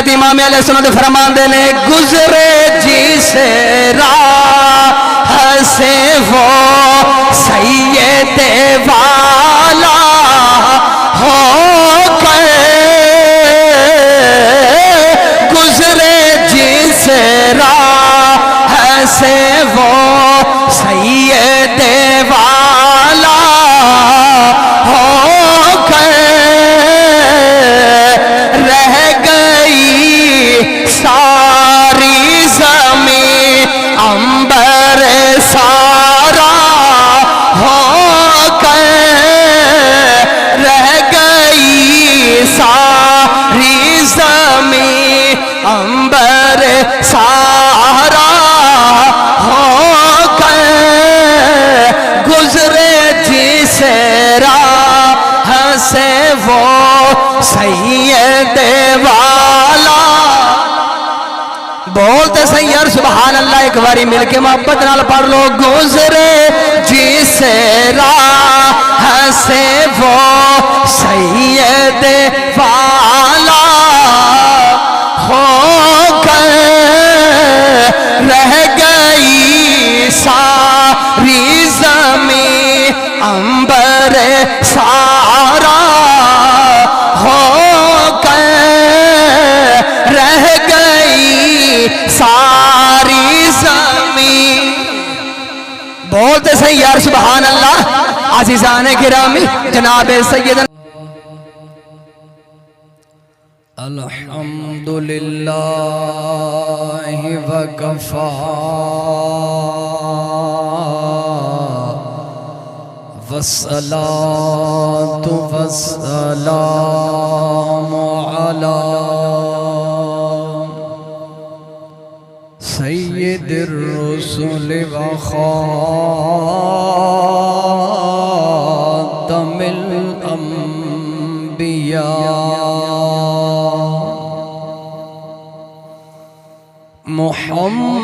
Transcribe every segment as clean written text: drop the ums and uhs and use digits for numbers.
حضرت امام علیہ سنت فرمان دینے گزرے جس راہ سے وہ سید والا ہو کر گزرے جس راہ سے وہ سید والا ہو کر رہ گئی ساری زمین عنبر سارا ہو کر رہ گئی ساری زمین عنبر سارا ہو کر گزرے جس راہ سے وہ سید والا بولتے سید سبحان اللہ ایک باری مل کے محبت نال پڑھ لو گزرے جس راہ سے وہ سید والا ہو کر رہ گئی ساری زمین عنبر سارا ہو کر رہ گئی ساری زمین بولتے صحیح یار سبحان اللہ عزیزان گرامی جناب سیدنا الحمدللہ وکفا والصلاة والسلام على سید الرسل وخاتم الانبیاء محمد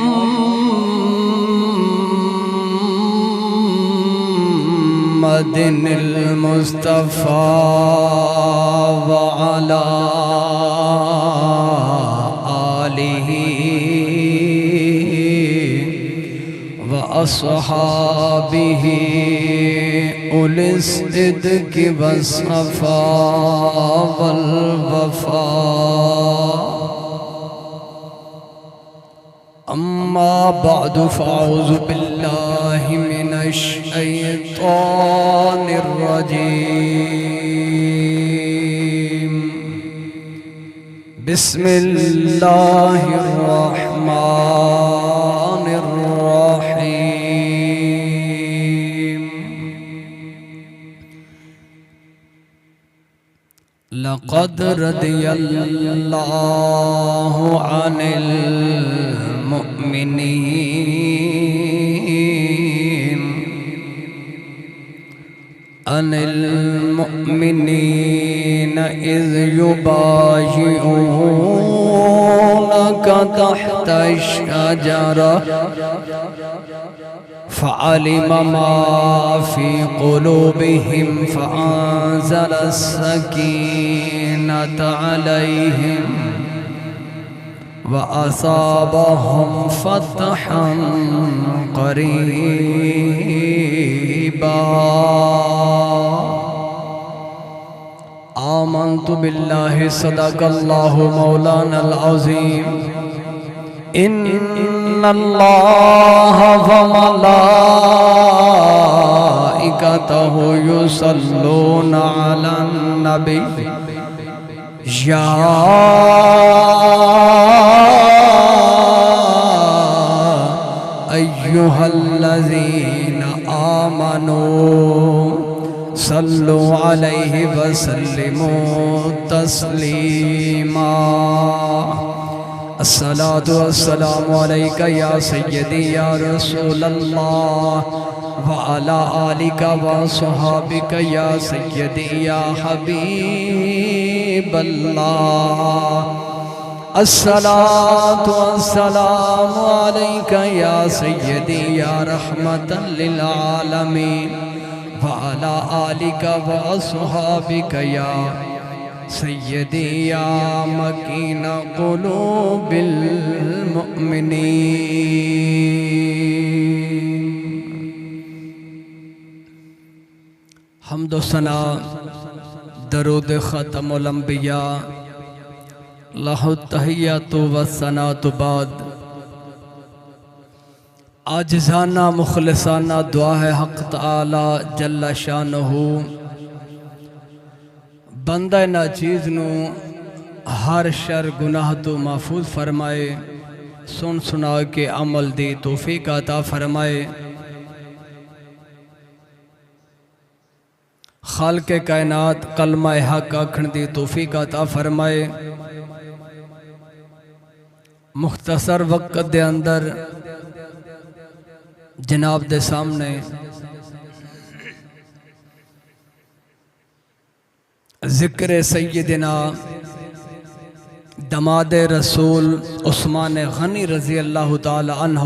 المصطفى وعلى آله وأصحابه أولي الصدق والصفاء والوفاء أما بعد فأعوذ بالله من الشيطان الرجيم بسم الله الرحمن الرحيم لقد رضي الله عن المؤمنين إذ يبايعونك تحت الشجرة فعلم ما في قلوبهم فأنزل السكينة عليهم وأصابهم فتحا قريبا آمنت بالله صدق الله مولانا العظيم إن الله وملائكته يصلون على النبي يا أيها الذين آمنوا صلوا عليه وسلموا تسليما الصلاة والسلام عليك يا سيدي يا رسول الله وعلى آلك وصحابك يا سيدي يا حبيب الله الصلاة والسلام عليك يا سيدي يا رحمة للعالمين وعلى آلك وصحابك سیدی یا مکین قلوب المؤمنین۔ حمد و ثنا درود ختم الانبیاء، لہ التحیۃ والثناء بعد۔ عاجزانہ مخلصانہ دعا ہے حق تعالی جل شانہ بندہ ناچیز نو ہر شر گناہ تو محفوظ فرمائے، سن سنا کے عمل دی توفیق عطا فرمائے۔ خالق کائنات کلمہ حق آکھن دی توفیق عطا فرمائے۔ مختصر وقت دے اندر جناب دے سامنے ذکر سیدنا دماد رسول عثمان غنی رضی اللہ تعالی عنہ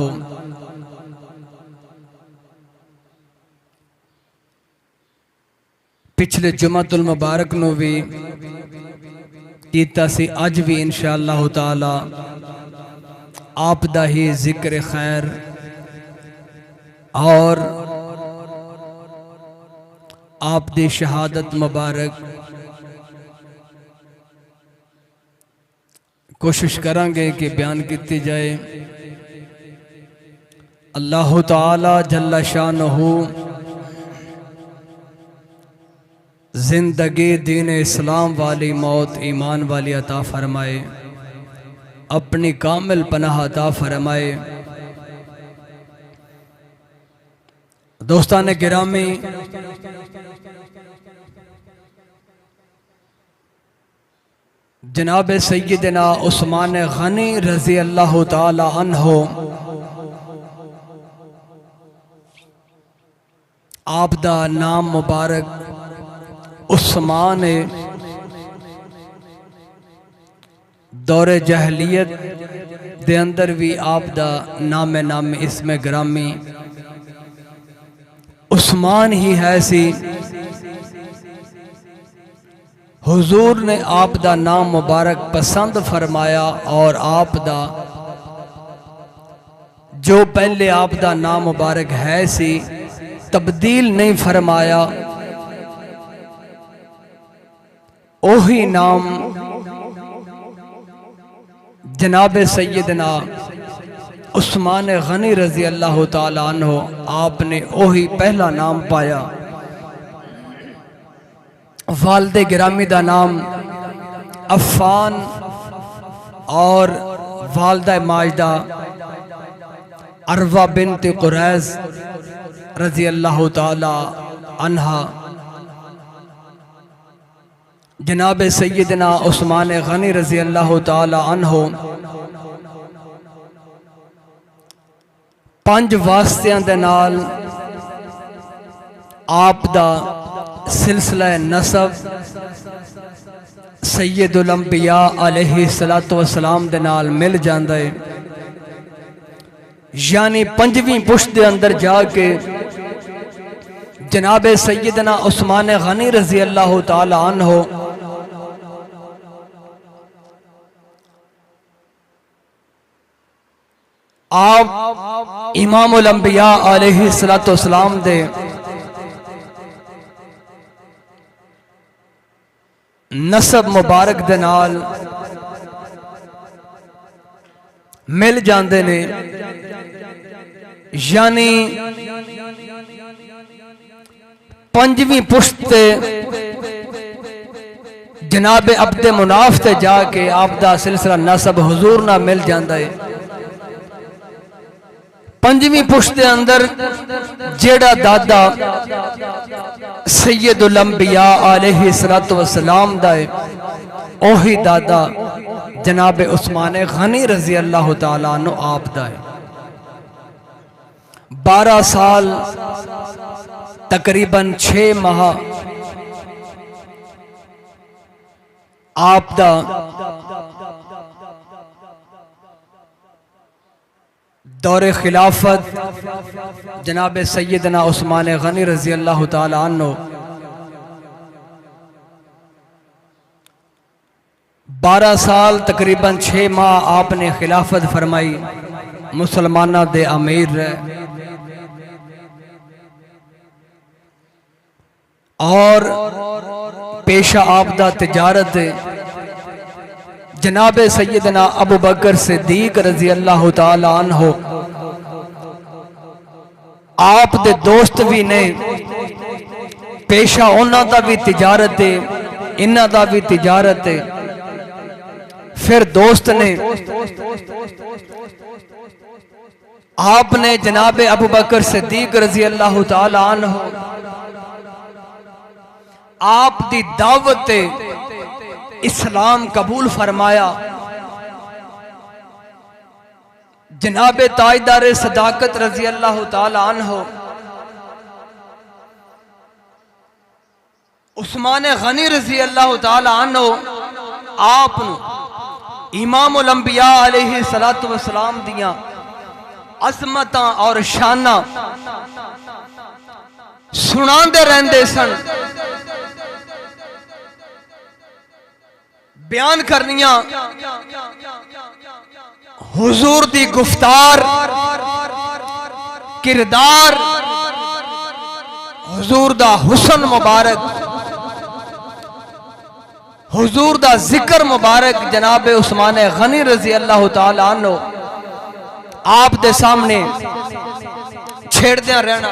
پچھلے جمعۃ المبارک نو بھی کیتا سی، اج بھی انشاءاللہ تعالی آپ دا ہی ذکر خیر اور آپ دی شہادت مبارک کوشش کریں گے کہ بیان کیتی جائے۔ اللہ تعالی جل شانہ زندگی دین اسلام والی، موت ایمان والی عطا فرمائے، اپنی کامل پناہ عطا فرمائے۔ دوستان گرامی، جناب سیدنا عثمان غنی رضی اللہ تعالی عنہ آپ دا نام مبارک عثمان دور جہلیت دے اندر بھی آپ دا نام اسم گرامی عثمان ہی ہے سی۔ حضور نے آپ دا نام مبارک پسند فرمایا اور آپ دا جو پہلے آپ دا نام مبارک ہے سی تبدیل نہیں فرمایا، اوہی نام جناب سیدنا عثمان غنی رضی اللہ تعالی عنہ آپ نے اوہی پہلا نام پایا۔ والد گرامی دا نام عفان اور والدہ ماجدہ عروہ بنت قریظ رضی اللہ تعالی عنہا۔ جناب سیدنا عثمان غنی رضی اللہ تعالی عنہ 5 واسطیاں دے نال آپ دا سلسلہ نسب سید الانبیاء علیہ السلام دے نال مل جاندہ ہے، یعنی 5ویں پشت دے اندر جا کے جناب سیدنا عثمان غنی رضی اللہ تعالی عنہ آپ امام الانبیاء علیہ السلام دے نسب مبارک دے نال مل جاندے نے، یعنی 5ویں پشت تے جناب عبد مناف تے جا کے آپ دا سلسلہ نسب حضور نہ مل جاندہ ہے۔ 5ویں پشت دے اندر جیڑا دادا سید الانبیاء علیہ السلام دا ہے، اوہی دادا جناب عثمان غنی رضی اللہ تعالیٰ عنہ آپ دا ہے۔ 12 سال تقریباً 6 ماہ آپ دا دور خلافت جناب سیدنا عثمان غنی رضی اللہ تعالی عنہ 12 سال تقریباً 6 ماہ آپ نے خلافت فرمائی، مسلمانہ دے امیر رہے، اور پیشہ آپ دا تجارت ہے۔ جناب سیدنا ابو بکر صدیق رضی اللہ تعالی عنہ آپ دے دوست بھی نے، پیشہ انہاں دا بھی تجارت ہے، انہاں دا بھی تجارت ہے۔ پھر دوست نے آپ نے جناب ابو بکر صدیق رضی اللہ تعالی عنہ آپ دی دعوت اسلام قبول فرمایا۔ جناب تاجدار صداقت رضی اللہ تعالی عنہ عثمان غنی رضی اللہ تعالی عنہ آپ امام الانبیاء علیہ السلام دیاں عظمتاں اور شاناں سنان دے رہندے سن، بیان کرنیاں حضور دی گفتار، کردار، حضور دا حسن مبارک، حضور دا ذکر مبارک جناب عثمان غنی رضی اللہ تعالی عنہ آپ دے سامنے چھیڑ دیا رہنا۔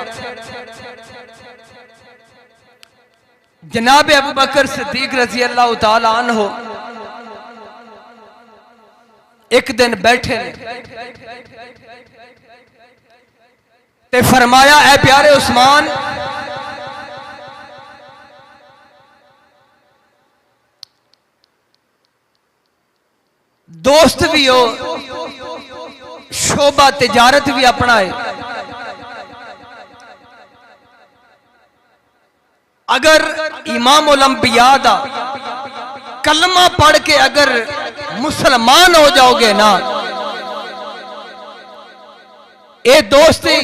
جناب ابو بکر صدیق رضی اللہ تعالی عنہ ایک دن بیٹھے تے فرمایا، اے پیارے عثمان، دوست بھی ہو، شعبہ تجارت بھی اپنا ہے، اگر امام الانبیاء دا کلمہ پڑھ کے اگر مسلمان ہو جاؤ گے نا، اے دوستی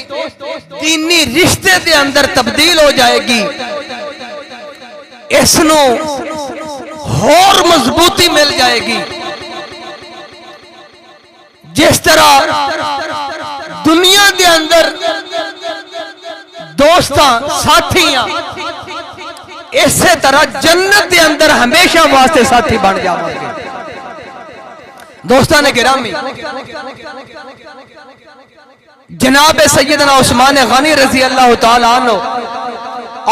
دینی رشتے دے اندر تبدیل ہو جائے گی، اس نو اور مضبوطی مل جائے گی۔ جس طرح دنیا دے اندر دوستاں ساتھیاں، اسی طرح جنت دے اندر ہمیشہ واسطے ساتھی بن جاؤ گے۔ دوستان گرامی، جناب سیدنا عثمان غنی رضی اللہ تعالی عنہ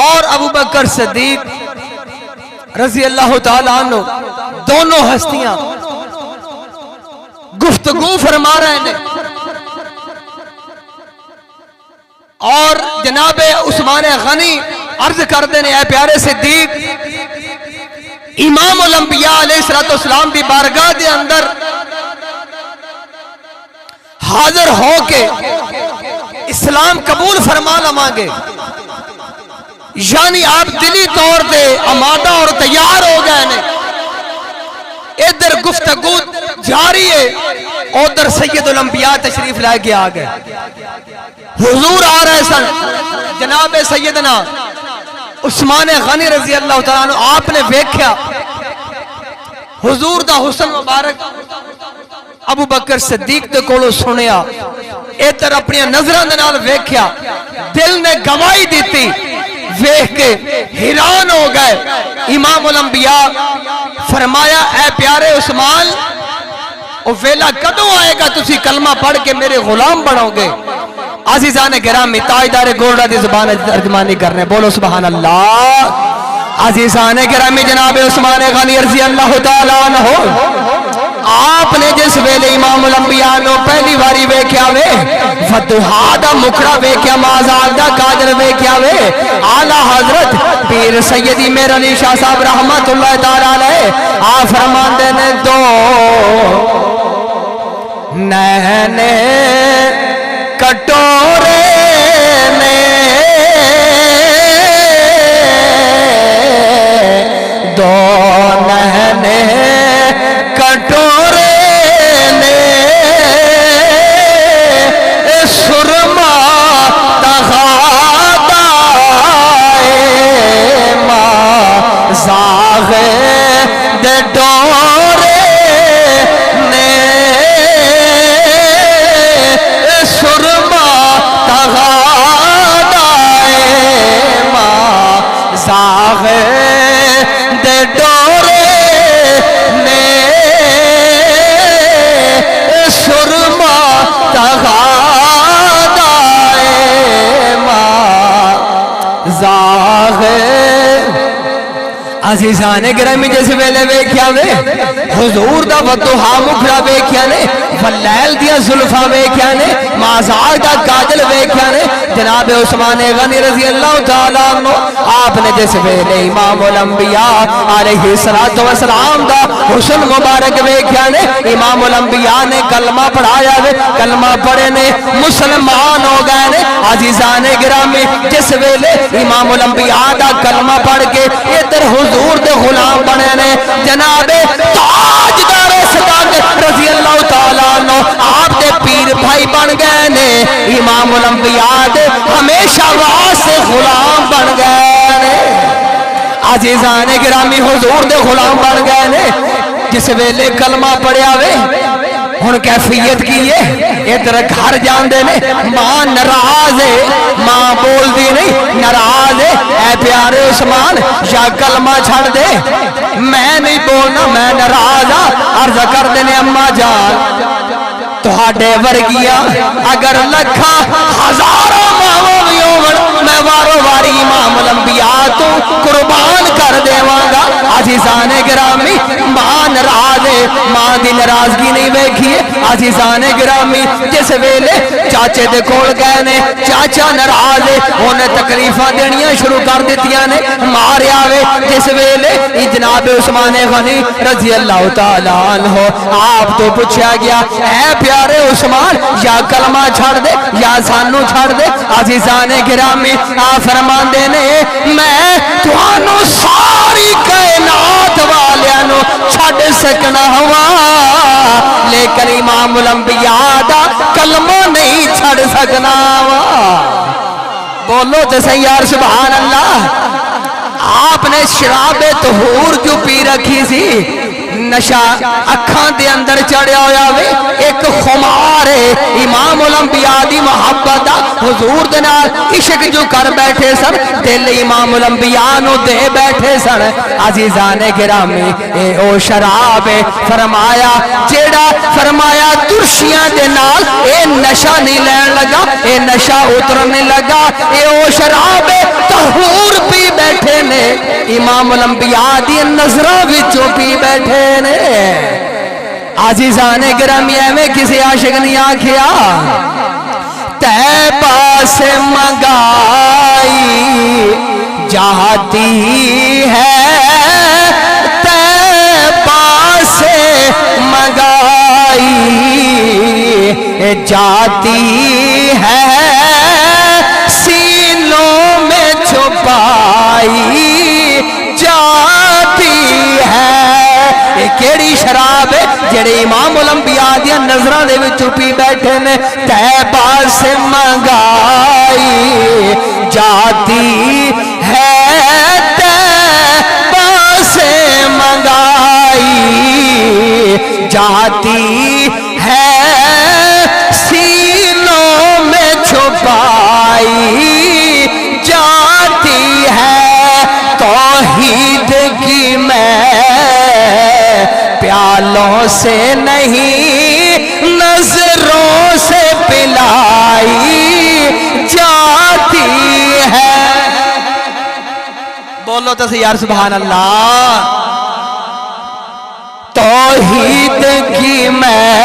اور ابو بکر صدیق رضی اللہ تعالی عنہ دونوں ہستیاں گفتگو فرما رہے ہیں، اور جناب عثمان غنی عرض کر دینے، اے پیارے صدیق، امام الانبیاء علیہ السلام دی بارگاہ دے اندر حاضر ہو کے اسلام قبول فرما لمانگے، یعنی آپ دلی طور دے آمادہ اور تیار ہو گئے نے۔ ادھر گفتگو جاری ہے، ادھر سید الانبیاء تشریف لائے کے آگئے، حضور آ رہے سن۔ جناب سیدنا عثمان غنی رضی اللہ تعالیٰ عنہ آپ نے ویکھیا حضور دا حسن مبارک، ابو بکر صدیق دے کولو سنیا، ادھر اپنی نظران دے نال ویکھیا، دل نے گواہی دیتی، ویکھ کے حیران ہو گئے۔ امام الانبیاء فرمایا، اے پیارے عثمان، او ویلا کدوں آئے گا تسی کلمہ پڑھ کے میرے غلام بنو گے؟ عزیزان گرامی، تاجدار گولڈا دی زبان ترجمانی کرنے، بولو سبحان اللہ۔ عزیزان گرامی، جناب عثمان غنی رضی اللہ تعالیٰ عنہ آپ نے جس ویلے امام الانبیاء نو پہلی باری ویکھیا وے، فتوحا دا مکڑا ویکھیا، مازال دا کاجر ویکھیا وے، اعلی حضرت پیر سیدی میر علی شاہ صاحب رحمت اللہ تعالیٰ علیہ آپ فرماندے نے، دو نینے کٹورے نے دو نہنے کٹورے نے سرما تغادائے ماں زاغے دے ڈورے عزیزان گرامی جس ویلے ویکھیا وے حضور دا وضحا مکھڑا ویکھیا نے واللیل دیا زلفاں ویکھیا نے مازاق دا کاجل ویکھیا نے جناب عثمان غنی رضی اللہ تعالیٰ عنہ آپ نے جس ویلے امام الانبیاء علیہ السلام دا حسن مبارک ویکھیا نے امام الانبیاء نے کلمہ پڑھایا وے کلمہ پڑھے نے مسلمان ہو گئے نے عزیزان گرامی جس ویلے امام الانبیاء دا کلمہ پڑھ کے ادھر حضور دے غلام بنے نے جناب تاجدار صداقت رضی اللہ تعالیٰ عنہ آپ دے پیر بھائی بن گئے نے امام الانبیاء دے ہمیشہ واسطے غلام بن گئے نے عزیزان گرامی حضور دے غلام بن گئے نے جس ویلے کلمہ پڑھیا وے ہن کیفیت کی ہے ادھر گھر جاندے نے ماں ناراض ہے ماں بول دی نہیں ناراض ہے اے پیارے عثمان یا کلمہ چھڑ دے میں نہیں بولنا میں ناراض ہاں عرض کر دینے اماں جان تہاڈے ورگیاں اگر لکھا ہزاروں ماں بھی ہون میں وارو واری امام الانبیاء تو قربان کر دیواں گا عزیزان گرامی ماں ناراض ہے ماں دی ناراضگی نہیں ویکھی عزیزان گرامی جس ویلے چاچے دے کول گئے نے چاچا ناراض ہے انہیں تکلیفاں دینیاں شروع کر دتیاں نے ماریا وے جس ویلے جناب عثمان غنی رضی اللہ تعالیٰ عنہ آپ تو پوچھا گیا اے پیارے عثمان یا کلمہ چھڑ دے یا سانو چھڑ دے عزیزان گرامی آپ فرماندے نے میں تھانو ساری کائنات والیاں چھڑ سکنا ہوا لیکن امام الانبیاء دا کلمہ نہیں چھڑ سکنا ہوا بولو تو صحیح یار سبحان اللہ آپ نے شراب طہور جو پی رکھی سی نشا اکھان دے اندر چڑھیا ہویا وے ایک خمار ہے امام الانبیاء دی محبت دا حضور دے نال عشق جو کر بیٹھے سن دل امام الانبیاء نو دے بیٹھے سن عزیزان گرامی اے او شراب فرمایا جیڑا فرمایا ترشیاں دے نال اے نشا نہیں لین لگا اے نشا اترن نہیں لگا اے او شراب طہور پی بیٹھے نے امام الانبیاء دی نظروں وچوں پی بیٹھے نے عزیزان گرامی میں کسی عاشق نہیں آکھیا طیبہ سے منگائی جاتی ہے طیبہ سے منگائی جاتی ہے سینوں میں چھپائی جاتی ہے کیڑی شراب ہے جڑے امام الانبیاء دیا نظرہ دے وچوں پی بیٹھے نے طیبہ سے منگائی جاتی ہے طیبہ سے منگائی جاتی ہے سینوں میں چھپائی جاتی ہے توحید کی میں پیالوں سے نہیں نظروں سے پلائی جاتی ہے بولو تو یار سبحان اللہ توحید کی میں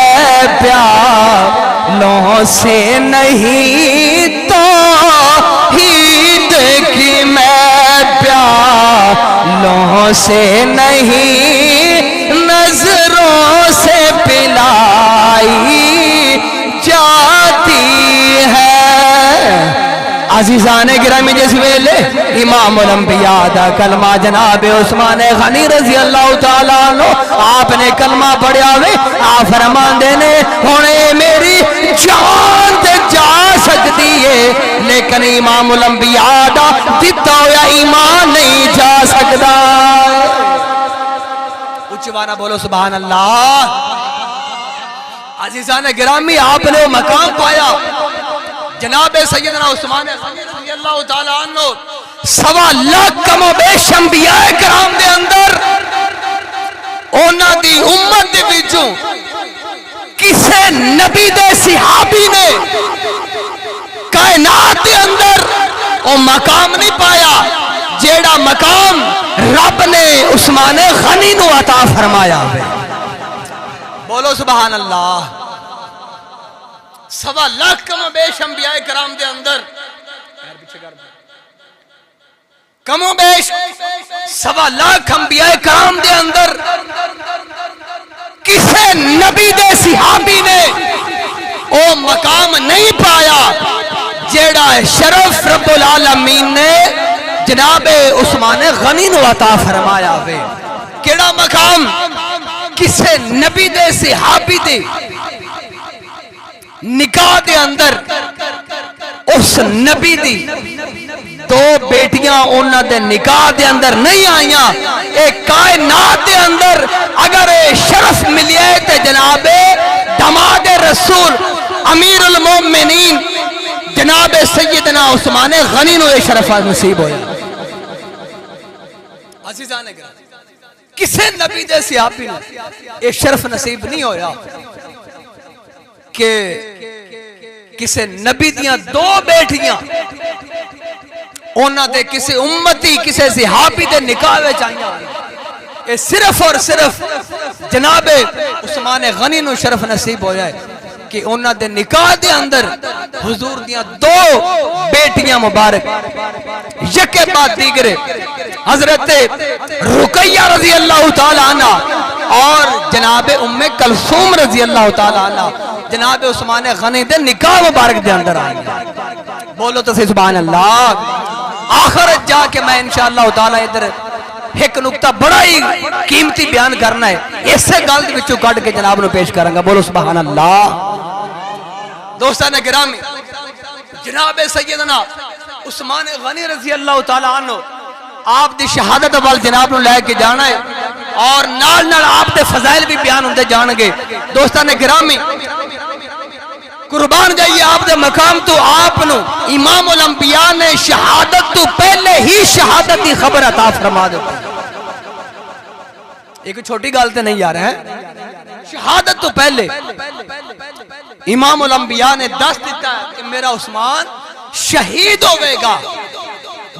پیالوں سے نہیں توحید کی میں پیالوں سے نہیں نظروں سے پلائی جاتی ہے عزیزان گرامی جس ویلے امام الانبیاء دا کلمہ جناب عثمان غنی رضی اللہ تعالیٰ عنہ آپ نے کلمہ پڑھیا وے آپ فرماندے نے ہونے میری جان تے جا سکتی ہے لیکن امام الانبیاء دا دیتا ہویا ایمان نہیں جا سکتا اچھوانا بولو سبحان اللہ عزیزان گرامی آپ نے وہ مقام پایا جناب سیدنا عثمان غنی رضی اللہ تعالیٰ عنہ 1.25 لاکھ کم و بیش انبیاء کرام دے اندر اونا دی امت دے وچوں کسے نبی دے صحابی نے کائنات دے اندر او مقام نہیں پایا جیڑا مقام رب نے عثمان غنی نو عطا فرمایا ہے. بولو سبحان اللہ. 1.25 لاکھ کم و بیش انبیاء کرام دے اندر کم و بیش 1.25 لاکھ انبیاء کرام دے اندر کسے نبی دے صحابی نے او مقام نہیں پایا جیڑا شرف رب العالمین نے جناب عثمان غنی نو عطا فرمایا ہوئے. کیڑا مقام؟ کسے نبی دے صحابی دے نکاح دے اندر اس نبی دی 2 بیٹیاں انہاں دے نکاح دے اندر نہیں آئیاں. ایک کائنات دے اندر اگر شرف ملے تے جناب داماد رسول امیر المومنین جناب سیدنا عثمان غنی نو یہ شرف نصیب ہویا. عزیزان گرامی کسے نبی دے صحابی نو یہ شرف نصیب نہیں ہویا کہ کسے نبی دیاں 2 بیٹیاں اونا دے کسے امتی کسے صحابی دے نکاح وچ آئیاں. یہ صرف اور صرف جناب عثمان غنی نو شرف نصیب ہویا ہے کہ اونا دے نکاح دے اندر حضور دیاں 2 بیٹیاں مبارک یکے بعد دیگرے حضرت رقیہ رضی اللہ تعالی عنہ اور جناب ام کلثوم رضی اللہ تعالی عنہ جناب عثمان غنی دے نکاح مبارک دے اندر آئیں. بولو تو سبحان اللہ. آخر جا کے میں انشاءاللہ تعالی ادھر ایک نکتہ بڑا ہی قیمتی بیان کرنا ہے اسے گل وچوں کڈ کے جناب نو پیش کروں گا. بولو سبحان اللہ. دوستان گرامی جناب سیدنا عثمان غنی رضی اللہ تعالی عنہ آپ دی شہادت وال جناب نو لے کے جانا ہے اور نال نال آپ دے فضائل بھی بیان ہوندے جان گے. دوستان گرامی قربان جائیے آپ دے مقام تو آپ نو امام الانبیاء نے شہادت تو پہلے ہی شہادت کی خبر عطا فرما دے. ایک چھوٹی گل تے نہیں آ رہا ہے. شہادت تو پہلے امام الانبیاء نے دس دیتا ہے کہ میرا عثمان شہید ہوئے گا.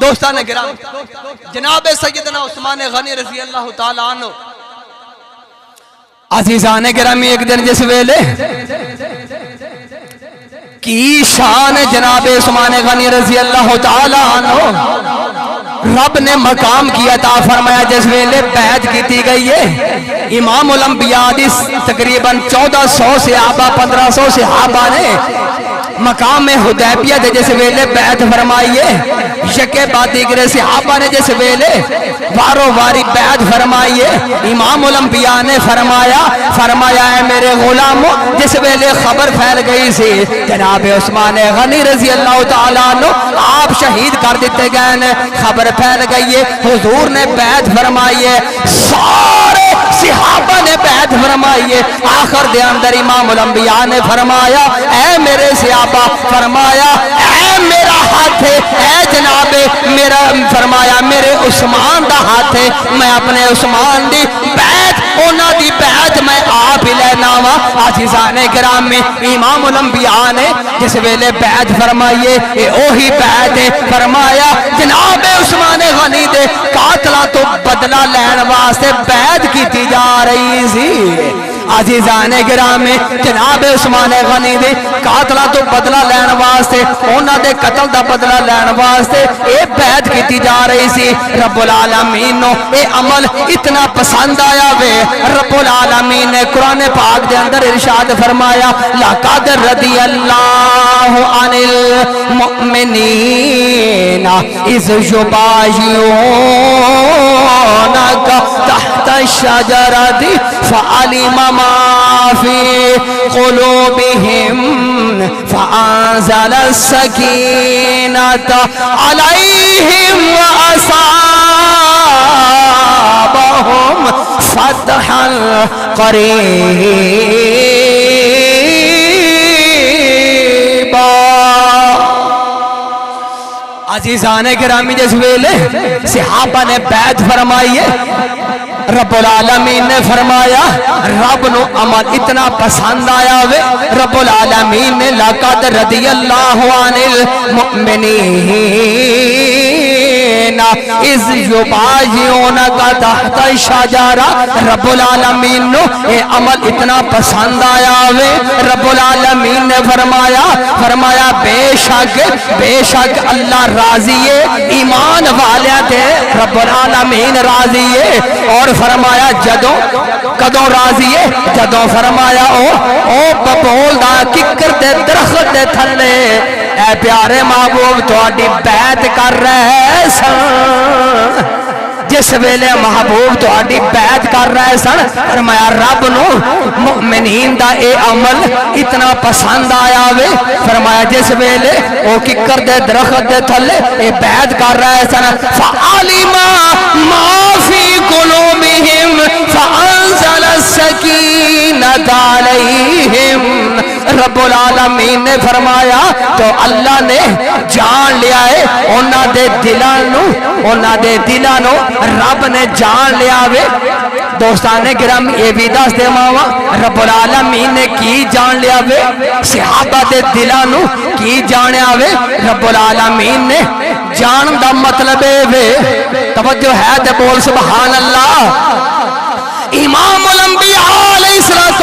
دوستان گرامی جناب سیدنا عثمان غنی رضی اللہ تعالی عنہ عزیزان گرامی ایک دن جس ویلے کی شان جناب عثمان غنی رضی اللہ تعالی عنہ رب نے مقام کی عطا فرمایا جس ویلے بیعت کیتی گئی ہے. امام الانبیاء دی تقریباً 1400 صحابہ 1500 صحابہ نے مقام حدیبیہ دے جس ویلے بیعت فرمائیے. یکے بعد دیگرے صحابہ نے جس ویلے وارو واری بیعت فرمائیے. امام الانبیاء نے فرمایا ہے میرے غلاموں جس ویلے خبر پھیل گئی سی جناب عثمان غنی رضی اللہ تعالیٰ عنہ آپ شہید کر دیتے گئے نے. خبر پھیل گئی ہے حضور نے بیعت فرمائیے. سارے صحابہ نے بیعت فرمائیے. آخر دے اندر امام الانبیاء نے فرمایا اے میرے صحابہ فرمایا اے میرا ہاتھ ہے اے جناب میرا فرمایا میرے عثمان دا ہاتھ ہے میں اپنے عثمان دی بیعت اونا دی بیعت میں آپ ہی لینا وا. عزیزان گرامی امام الانبیاء نے جس ویلے بیعت فرمائیے اے اوہی بیعت فرمایا جناب عثمان غنی دے قاتلہ تو بدلہ لین واسطے بیعت کی جا رہی سی. عزیزان گرامی جناب عثمان غنی دے قاتلہ تو بدلہ لین واسطے اونا دے قتل دا بدلہ لین واسطے اے بیعت کی جا رہی سی. رب العالمین نو اے عمل اتنا پسند آیا وے رب العالمین نے قرآن پاک دے اندر ارشاد فرمایا لَقَدْ رَضِيَ اللَّهُ عَنِ الْمُؤْمِنِينَ إِذْ يُبَايِعُونَكَ تَحْتَ الشَّجَرَةِ فَعَلِمَ مَا فِي قُلُوبِهِمْ فَأَنزَلَ السَّكِينَةَ عَلَيْهِمْ وَأَصَابَهُمْ فَتْحًا قَرِيبًا. عزیزان گرامی جس ویلے صحابہ نے بیعت فرمائی ہے رب العالمین نے فرمایا رب نو عمل اتنا پسند آیا وے رب العالمین نے لَقَدْ رَضِيَ اللَّهُ عَنِ الْمُؤْمِنِينَ از یبایعونک تحت الشجرہ رب العالمین نو اے عمل اتنا پسند آیا وے رب العالمین نے فرمایا بے شک اللہ راضی ہے ایمان والے تھے رب العالمین راضی ہے اور فرمایا کدوں راضی ہے جدوں فرمایا او ببول دا ککر دے درخت دے تھلے اے پیارے محبوب تہاڈی بیعت کر رہے سن جس ویلے محبوب تہاڈی بیعت کر رہے سن فرمایا رب نو مومنین دا اے عمل اتنا پسند آیا وے فرمایا جس ویلے او ککر دے درخت دے تھلے اے بیعت کر رہے سن فعلم ما فی قلوبہم فانزل السکینۃ علیہم رب العالمین نے فرمایا تو اللہ نے جان لیا ہے انہاں دے دلاں نو رب نے جان لیا وے دوستان گرام یہ بھی دس دے ماوا رب العالمین نے کی جان لیا وے صحابہ دے دلاں نو کی جانیا وے رب العالمین نے جان دا مطلب وے توجہ ہے تے بول سبحان اللہ امام الانبیاء علیہ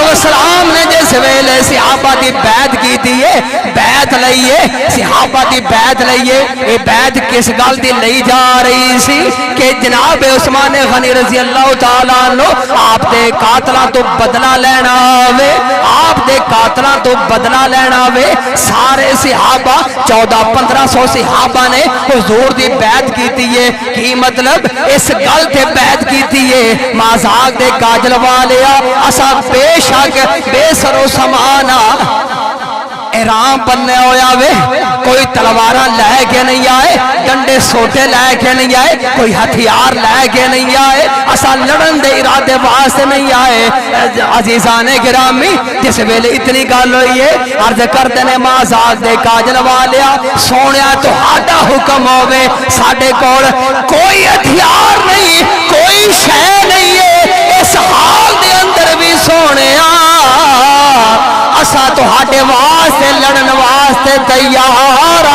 السلام نے جس ویلے صحابہ دی بیعت کی دیئے بیعت لئیے صحابہ دی بیعت لئیے یہ بیعت کس گل دی لئی جا رہی سی کہ جناب عثمان غنی رضی اللہ تعالیٰ عنہ آپ دے قاتلاں تو بدلہ لینا ہوئے سارے صحابہ 1400-1500 صحابہ نے حضور دی بیعت کی دیئے کی مطلب اس گل تے بیعت کی دیئے مازاق دے کاجل والیا اسا بے شک بے سر و سمانا احرام بننے ہویا وے کوئی تلوارہ لے کے نہیں آئے ڈنڈے سوٹے لے کے نہیں آئے کوئی ہتھیار لے کے نہیں آئے اسا لڑن دے ارادے واسطے نہیں آئے عزیزان گرامی جس ویلے اتنی گل ہوئی ہے عرض کرتے نے مازاق دے کاجل والیا سونیا تو ہاڈا حکم ہوئے ساڈے کول کوئی ہتھیار نہیں کوئی شے نہیں ہے اس حال دے اندر بھی سونیا اسا تو ہاڈے واسطے لڑن واسطے تیار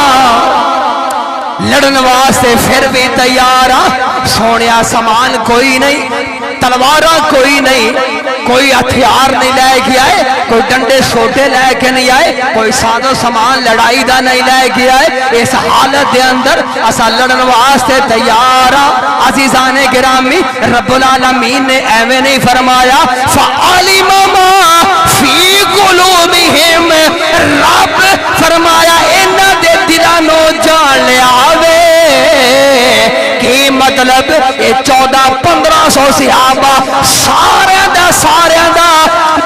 لڑن واسطے پھر بھی تیار سونیا سامان کوئی نہیں تلوارہ کوئی نہیں کوئی ہتھیار نہیں لے کے آئے کوئی ڈنڈے سوٹے لے کے نہیں آئے کوئی سادو سامان لڑائی دا نہیں لے کے آئے اس حالت دے اندر اسا لڑن واسطے تیار عزیزان گرامی رب العالمین نے ایویں نہیں فرمایا فعلم ما فی قلوبہم رب فرمایا انہاں دے دلاں نو جان لیا وے کی مطلب یہ 1400-1500 صحابہ سارے دا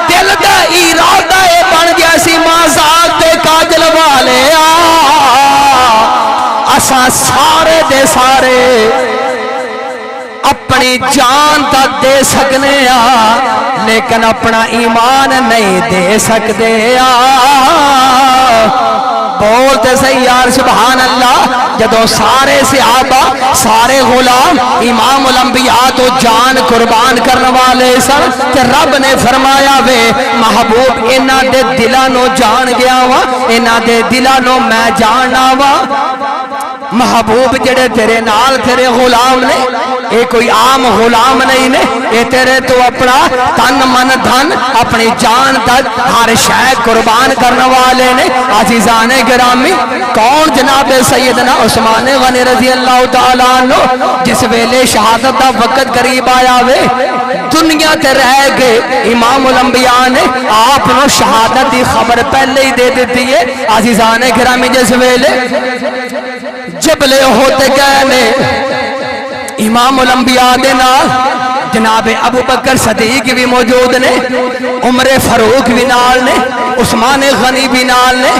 دل دا ارادہ بن گیا سی مازاق دے کاجل والے اسا سارے دے سارے اپنی جان تا دے سکنے لیکن اپنا ایمان نہیں دے سکتے بولتے صحیح یار سبحان اللہ جدو سارے صحابہ سارے غلام امام الانبیاء تو جان قربان کرنے والے سن کہ رب نے فرمایا وے محبوب انہاں دے دلاں نو جان گیا وا انہاں دے دلاں نو میں جاننا وا محبوب جڑے تیرے نال تیرے غلام نے یہ کوئی عام غلام نہیں نے یہ تیرے تو اپنا تن من دھن اپنی جان تک ہر شے قربان کرنے والے نے عزیزان گرامی کون جناب سیدنا عثمان غنی رضی اللہ تعالیٰ عنہ جس ویلے شہادت دا وقت قریب آیا وے دنیا تے رہ گئے امام الانبیاء نے آپ نو شہادت دی خبر پہلے ہی دے دیتی ہے عزیزان گرامی جس ویلے جبل احد گئے نے امام الانبیاء دے نال جناب ابو بکر صدیق بھی موجود نے عمر فاروق بھی نال نے عثمان غنی بھی نال نے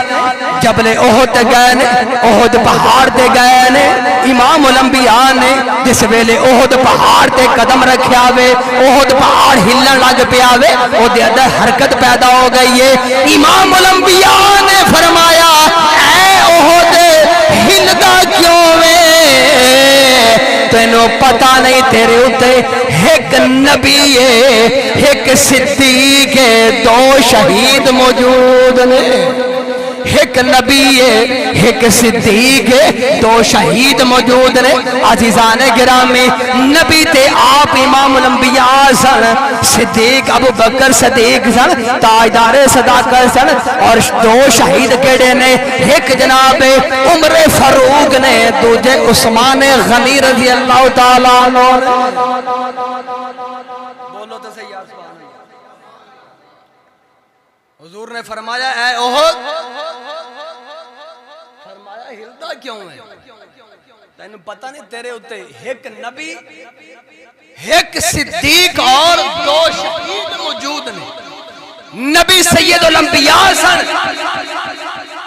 جبل احد گئے نے احد پہاڑ تے گئے نے امام الانبیاء نے جس ویلے احد پہاڑ تے قدم رکھیا وے احد پہاڑ ہلن لگ پیا وے او دے اندر حرکت پیدا ہو گئی ہے امام الانبیاء نے فرمایا اے احد ہلدا کیوں وے تینوں پتہ نہیں تیرے اتے ایک نبی ہے ایک صدیق ہے دو شہید موجود نے ایک نبی ہے ایک صدیق ہے دو شہید موجود نے عزیزان گرامی نبی تے آپ امام الانبیاء سن صدیق ابو بکر صدیق سن تاجدار صداقت سن اور دو شہید کیڑے نے ایک جناب عمر فاروق نے دوجے عثمان غنی رضی اللہ تعالیٰ عنہ بولو تو صحیح سبحان اللہ حضور نے فرمایا اے احد فرمایا ہلدا کیوں ہے تینوں پتہ نہیں تیرے ہوتے ایک نبی ایک صدیق اور دو شہید موجود نے نبی سید الانبیاء سن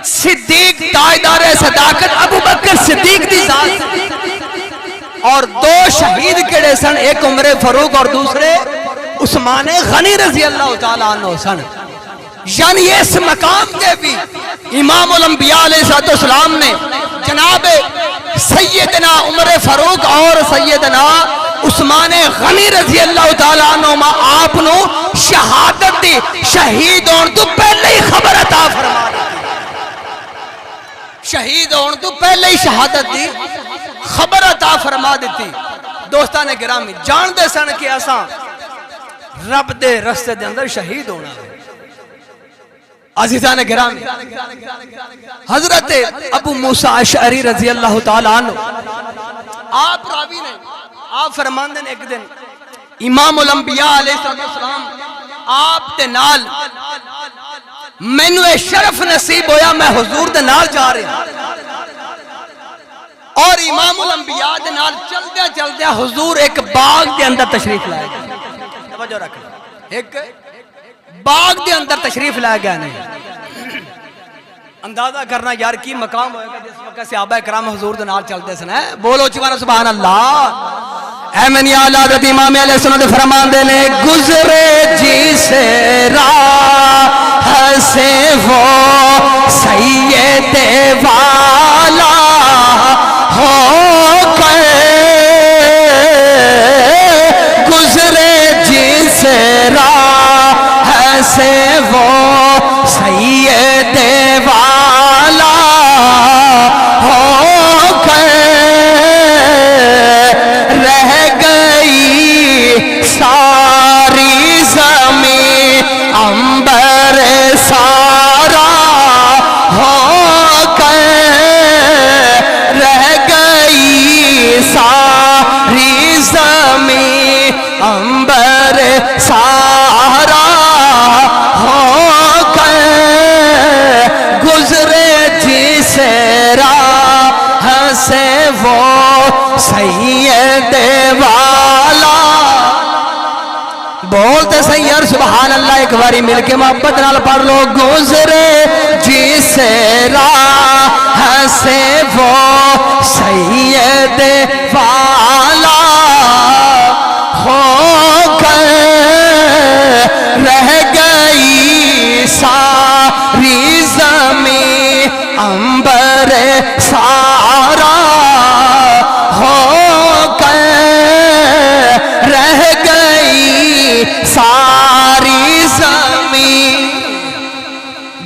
صدیق تاجدار صداقت ابو بکر صدیق دی ذات اور دو شہید کڑے سن ایک عمر فاروق اور دوسرے عثمان غنی رضی اللہ تعالیٰ عنہ سن یعنی اس مقام کے بھی امام الانبیاء علیہ السلام نے جناب سیدنا عمر فاروق اور سیدنا عثمان غنی رضی اللہ تعالیٰ عنہ آپ نو شہادت دی شہید ہون تو پہلے ہی خبر عطا فرما دی شہید ہون تو پہلے ہی شہادت دی خبر عطا فرما دیتی دوستان گرامی جان دے سن کہ اساں رب دے رستے دے اندر شہید ہونا ہے عزیزان گرامی حضرت ابو موسیٰ اشعری رضی اللہ تعالیٰ عنہ آپ راوی نے آپ فرماندے نے ایک دن امام الانبیاء علیہ السلام آپ دے نال میں نے شرف نصیب ہویا میں حضور دے نال جا رہے اور امام الانبیاء دے نال چلدیا چلدیا حضور ایک باغ دے اندر تشریف لائے گا توجہ رکھ ایک باغ دے اندر تشریف لائے گیا نہیں اندازہ کرنا یار کی مقام ہوئے گا جس وقت صحابہ کرام حضور دے نال چلتے سن بولو چوانا سبحان اللہ اے منی آل حضرت امام علیہ السلام فرمان دے لے گزرے جی سے راہ سے وہ سید والا ہو کر گزرے جی سے راہ سے وہ سید والا ہو کر رہ گئی ساری زمین عنبر سارا ہو کر رہ گئی ساری زمین عنبر سارا ہو کر گزرے جس راہ سے وہ سید والا بولتے سید سبحان اللہ ایک باری مل کے محبت نال پڑھ لو گزرے جس راہ سے وہ سید والا ہو کر رہ گئی ساری زمین عنبر سارا ہو کر رہ گئی ساری زمین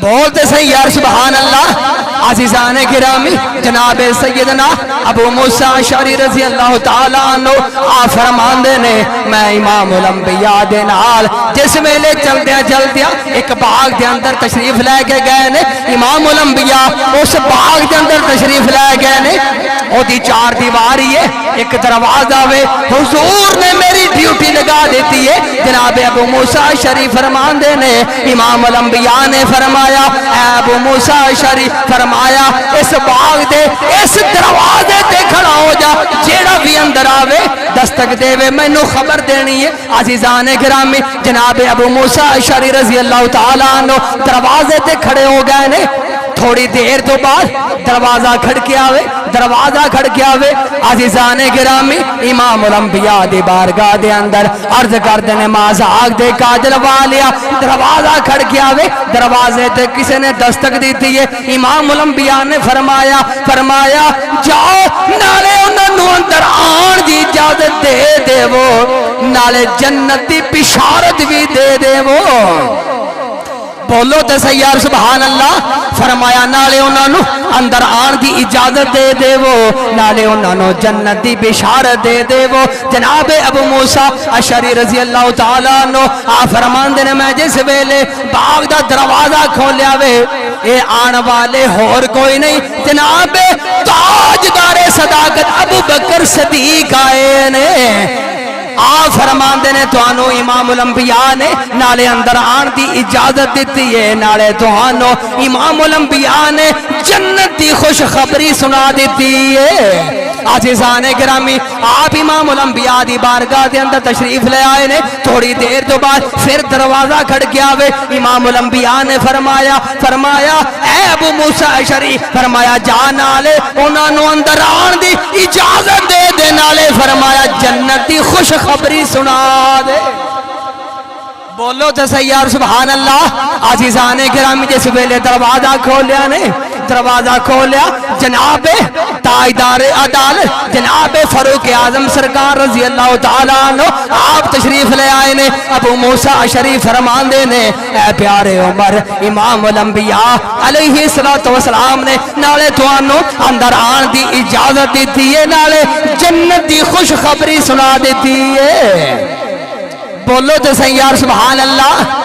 بولتے سے یار سبحان اللہ عزیزان گرامی جناب سیدنا ابو موسیٰ اشعری رضی اللہ تعالیٰ عنہ آپ فرماندے نے میں امام الانبیاء دے نال جس ویلے چلدیا ایک باغ دے اندر تشریف لے کے گئے نے امام الانبیاء اس باغ دے اندر تشریف لے گئے نے وہ دی چار دیواری ہے ایک دروازہ وے حضور نے میری ڈیوٹی لگا دیتی ہے جناب ابو موسیٰ اشعری فرماندے نے امام الانبیاء نے فرمایا اے ابو موسیٰ اشعری فرمایا اس باغ دے اس دروازے تے کھڑا ہو جا جیڑا بھی اندر آوے دستک دے وے میں نو خبر دینی ہے عزیزان گرامی جناب ابو موسیٰ اشعری رضی اللہ تعالیٰ عنہ دروازے تے کھڑے ہو گئے نے تھوڑی دیر تو بعد دروازہ کھڑ کے آوے عزیزان گرامی امام الانبیاء دی بارگاہ دے اندر عرض کر دینے مازاق دے کاجل والیا دروازہ کھڑ کے آوے دروازے تے کسی نے دستک دیتی ہے امام الانبیاء نے فرمایا جاؤ نالے انہوں اندر آن دی اجازت دے وہ نالے جنتی بشارت بھی دے وہ بولو تے سیار سبحان اللہ فرمایا نالے انہاں نو اندر آن دی اجازت دے دیو نالے انہاں نو جنت دی بشارت دے دیو جناب ابو موسیٰ اشعری رضی اللہ تعالیٰ عنہ آپ فرماندے نے میں جس ویلے باغ دا دروازہ کھولیا وے اے آن والے اور کوئی نہیں جناب تاجدار صداقت ابو بکر صدیق آئے نے آپ فرماندے نے توانو امام الانبیاء نے نالے اندر آن دی اجازت دیتی ہے نالے توانو امام الانبیاء نے جنت دی خوش خبری سنا دیتی ہے عزیزان گرامی آپ امام الانبیاء دی بارگاہ دے اندر تشریف لے آئے نے تھوڑی دیر تو بعد پھر دروازہ کھڑ گیا وے امام الانبیاء نے فرمایا اے ابو موسیٰ اشعری فرمایا جا نالے انہاں نو اندر آن دی اجازت دے نالے فرمایا جنت دی خوش خبری سنا دے بولو تو سیار سبحان اللہ عزیزان گرامی جس ویلے دروازہ کھولیا نے دروازہ کھولیا جناب تاجدار عدالت جناب فاروق اعظم سرکار رضی اللہ تعالیٰ عنہ آپ تشریف لے آئے نے ابو موسیٰ اشعری فرماندے نے اے پیارے عمر امام الانبیاء علیہ السلام نے نالے توانو اندر آن دی اجازت دیتی ہے نالے جنت دی خوش خبری سنا دیتی ہے بولو تو سیار سبحان اللہ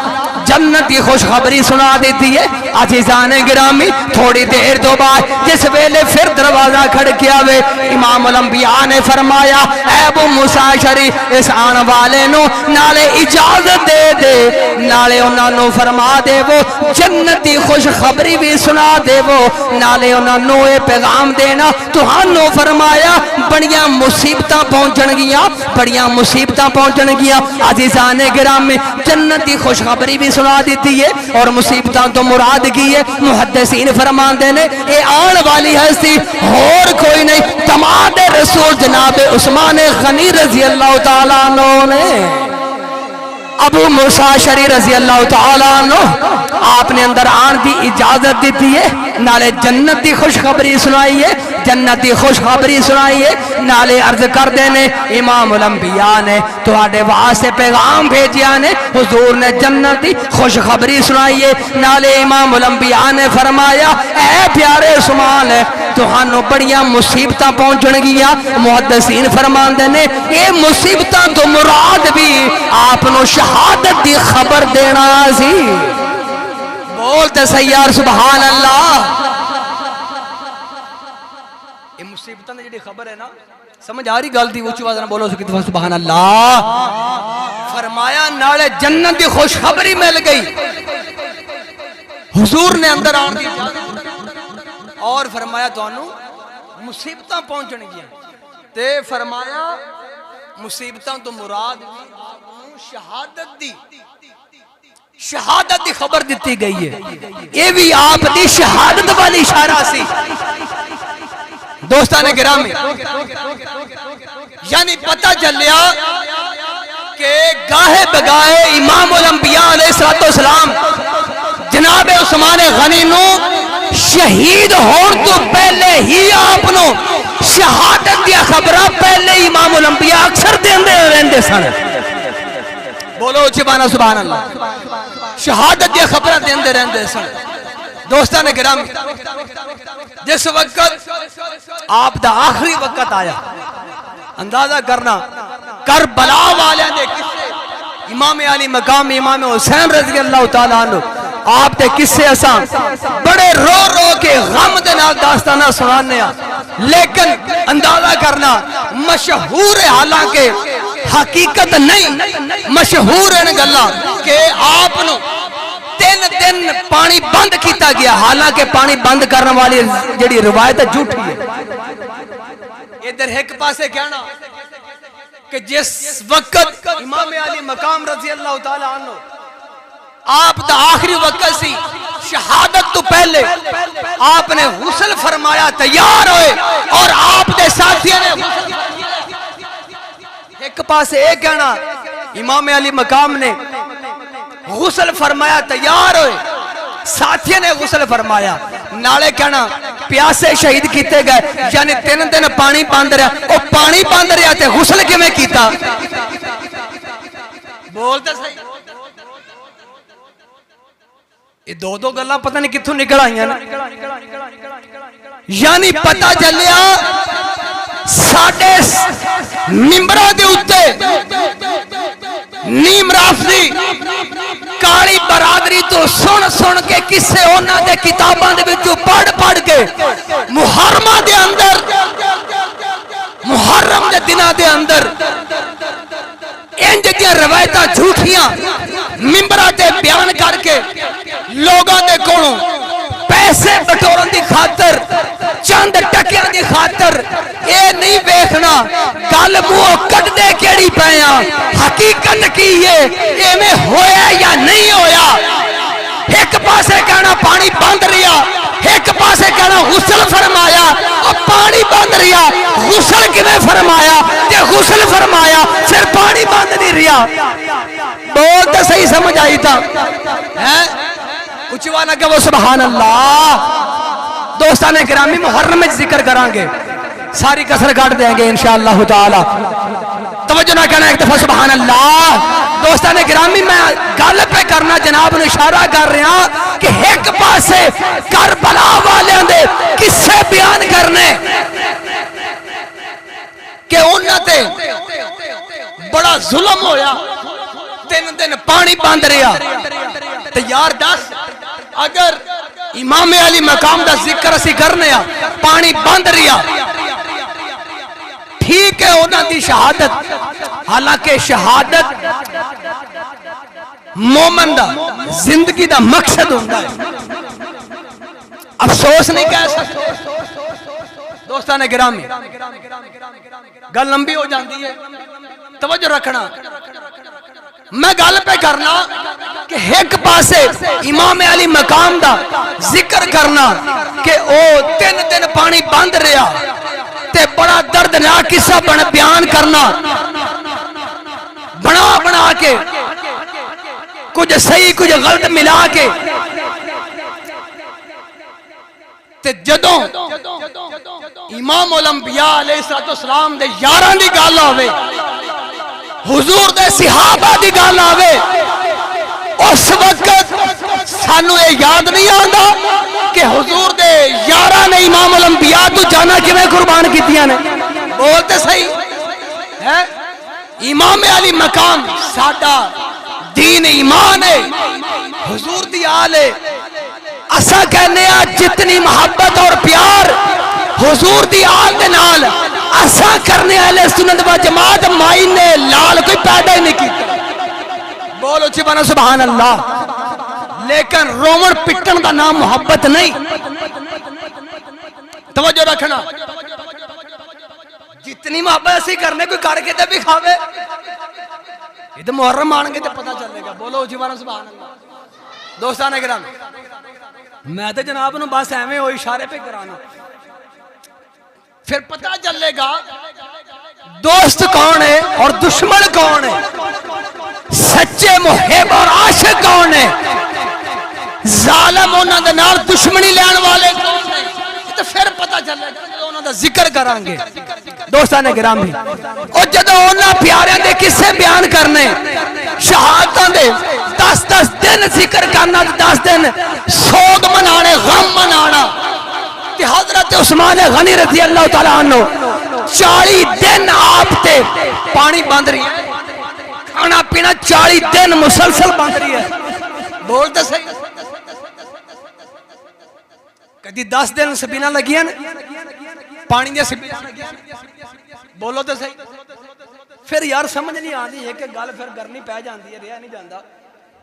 جنت کی خوشخبری سنا دیتی ہے عزیزان گرامی تھوڑی دیر تو بعد جس ویلے پھر دروازہ کھڑ کیا وے امام الانبیاء نے فرمایا اے ابو موسیٰ اشعری اس آن والے نو نالے اجازت دے نالے انہاں نو فرما دے وہ جنتی خوشخبری بھی سنا دے وہ نالے انہاں نو اے پیغام دینا تو ہنو فرمایا بڑیاں مصیبتاں پہنچن گیا عزیزان گرامی جنتی خوشخبری بھی سنا دیتی ہے اور مصیبتاں تو مراد کی ہے محدثین فرماندے نے اے آن والی ہستی اور کوئی نہیں دماد رسول جناب عثمان غنی رضی اللہ تعالیٰ عنہ نے ابو موسیٰ اشعری رضی اللہ تعالیٰ عنہ آپ نے اندر آن دی اجازت دیتی ہے نالے جنتی خوشخبری سنائی ہے جنتی خوشخبری سنائی ہے نالے عرض کر دینے امام الانبیاء نے تو آڈے واسے پیغام بھیجیا نے حضور نے جنتی خوشخبری سنائی ہے نالے امام الانبیاء نے فرمایا اے پیارے عثمان تو ہنو بڑیاں مصیبتاں پہنچن گیا محدثین فرماندے نے یہ مصیبتاں تو مراد بھی آپ نو شہادت دی خبر دینا سی بولتے سیار سبحان اللہ یہ مصیبتاں نے جڑی خبر ہے نا سمجھ آ رہی گل دی اونچی آواز نہ بولو سبحان اللہ فرمایا نالے جنت دی خوشخبری مل گئی حضور نے اندر آن دی اور فرمایا تو انو مصیبتاں پہنچن گیا تے فرمایا مصیبتاں تو مراد شہادت دی خبر دیتی گئی ہے یہ بھی آپ دی شہادت والی اشارہ سی دوستان گرامی یعنی پتہ چلیا کہ گاہے بگاہے امام الانبیاء علیہ السلام جناب عثمان غنی نو شہید ہون تو پہلے ہی آپ نو شہادت دیا خبرہ پہلے امام الانبیاء اکثر دیندے سن بولو چبانا سبحان اللہ شہادت دیا خبرہ دیندے رہندے سن دوستان گرامی جس وقت آپ دا آخری وقت آیا اندازہ کرنا کربلا والے نے کسے امام علی مقام امام حسین رضی اللہ تعالیٰ عنہ آپ تے کسے اساں بڑے رو رو کے غم دے نال داستانہ سنانے لیکن اندازہ کرنا مشہور ہے حالانکہ حقیقت نہیں مشہور ہے گلا کہ آپ نو 3 دن پانی بند کیتا گیا حالانکہ پانی بند کرنے والی جڑی روایت جھوٹی ہے ادھر ایک پاسے کہنا کہ جس وقت امام علی مقام رضی اللہ تعالی عنہ آپ دا آخری وقت سی شہادت تو پہلے آپ نے غسل فرمایا تیار ہوئے اور آپ دے ساتھیوں نے ایک پاسے ایک کہنا امام علی مقام نے غسل فرمایا تیار ہوئے ساتھیوں نے غسل فرمایا نالے کہنا پیاسے شہید کیتے گئے یعنی 3 دن پانی بند رہا وہ پانی بند رہا تے غسل کے میں کیتا بولتے صحیح یہ دو گلاں پتہ نہیں کتھوں نکل آئیاں نا یعنی پتہ چلیا ساڈے ممبراں دے اوتے نیم رافضی کالی برادری تو سن کے کسے انہاں دے کتاباں دے وچوں پڑھ کے محرمہ دے اندر محرم دے دناں دے اندر انج دیاں روایتاں جھوٹیاں ممبراں تے بیان کر کے لوگاں دے کولوں پیسے بٹورن دی خاطر چند ٹکیاں دی خاطر اے نہیں ویکھنا گل منہ کڈ دے کیڑی پیاں حقیقت کی ہے ایویں ہویا یا نہیں ہویا ایک پاسے کہنا پانی بند رہیا ایک پاسے کہنا غسل فرمایا اور پانی بند رہیا غسل کیویں فرمایا تے غسل فرمایا پھر پانی بند نہیں رہیا بول تے صحیح سمجھ آئی تا ہیں اچھوانا کہ وہ سبحان اللہ دوستان گرامی محرم میں ذکر کریں گے ساری کسر کاٹ دیں گے انشاءاللہ تعالی توجہ نہ کرنا ایک دفعہ سبحان اللہ دوستان گرامی میں گل پہ کرنا جناب نے اشارہ کر رہے ہیں کہ ایک پاسے کربلا والے دے کسے بیان کرنے کہ انہاں تے بڑا ظلم ہویا دن پانی بند رہا تو یار دس اگر امام علی مقام دا ذکر اسی کرنے پانی بند رہا ٹھیک ہے انہاں دی شہادت حالانکہ شہادت مومن دا زندگی دا مقصد ہوتا ہے افسوس نہیں کہہ سکتے دوستان گرامی گل لمبی ہو جاندی ہے توجہ رکھنا میں گل پہ کرنا کہ ایک پاسے امام علی مقام دا ذکر کرنا کہ او تین پانی بند رہا تے بڑا دردناک قصہ بیان کرنا بنا کے کچھ صحیح کچھ غلط ملا کے تے جدوں امام الانبیاء علیہ السلام دے یاران دی گل ہوے حضور دے صحابہ دی گل آوے اس وقت سانو یہ یاد نہیں آندا کہ حضور دے یاراں نے امام الانبیاء تو جانا کیویں قربان کیتیاں نے بولتے صحیح ہے امام علی مقام ساڈا دین ایمان ہے حضور دی آل ہے اسا کہنے جتنی محبت اور پیار حضور دی آل دے نال ایسا کرنے والے سنت و جماعت مائی نے لال کوئی پیدا ہی نہیں کیتا بولو چی بنا سبحان اللہ لیکن رومن پٹن دا نام محبت نہیں توجہ رکھنا جتنی محبت اسی کرنے کوئی کر کے تے بھی کھاوے یہ تو محرم آن گے تے پتہ چلے گا بولو چی بنا سبحان اللہ دوستان اکرام میں تے جناب نو بس ایویں ہوئی اشارے پہ کرانا پھر پتہ چلے گا دوست کون ہے اور دشمن کون ہے سچے محب اور عاشق کون ہے ظالم انہاں دے نال دشمنی لین والے کون ہیں تو پھر پتہ چلے گا انہاں دا ذکر کران گے دوستان گرامی اور جدوں انہاں پیاریاں دے قصے بیان کرنے شہادتاں دے 10 دن ذکر کرنا 10 دن سوگ منانے غم منانا کہ حضرت عثمان غنی رضی اللہ تعالیٰ عنہ 40 دن آپ تے پانی بند رہی ہے کھانا پینا 40 دن مسلسل بند رہی ہے بولتے صحیح کدی 10 دن سبینہ لگی ہیں پانی دیا سبینہ لگی ہیں بولو تو صحیح پھر یار سمجھ نہیں آتی ہے کہ گل پھر کرنی پہ جاندی ہے رہا نہیں جاندہ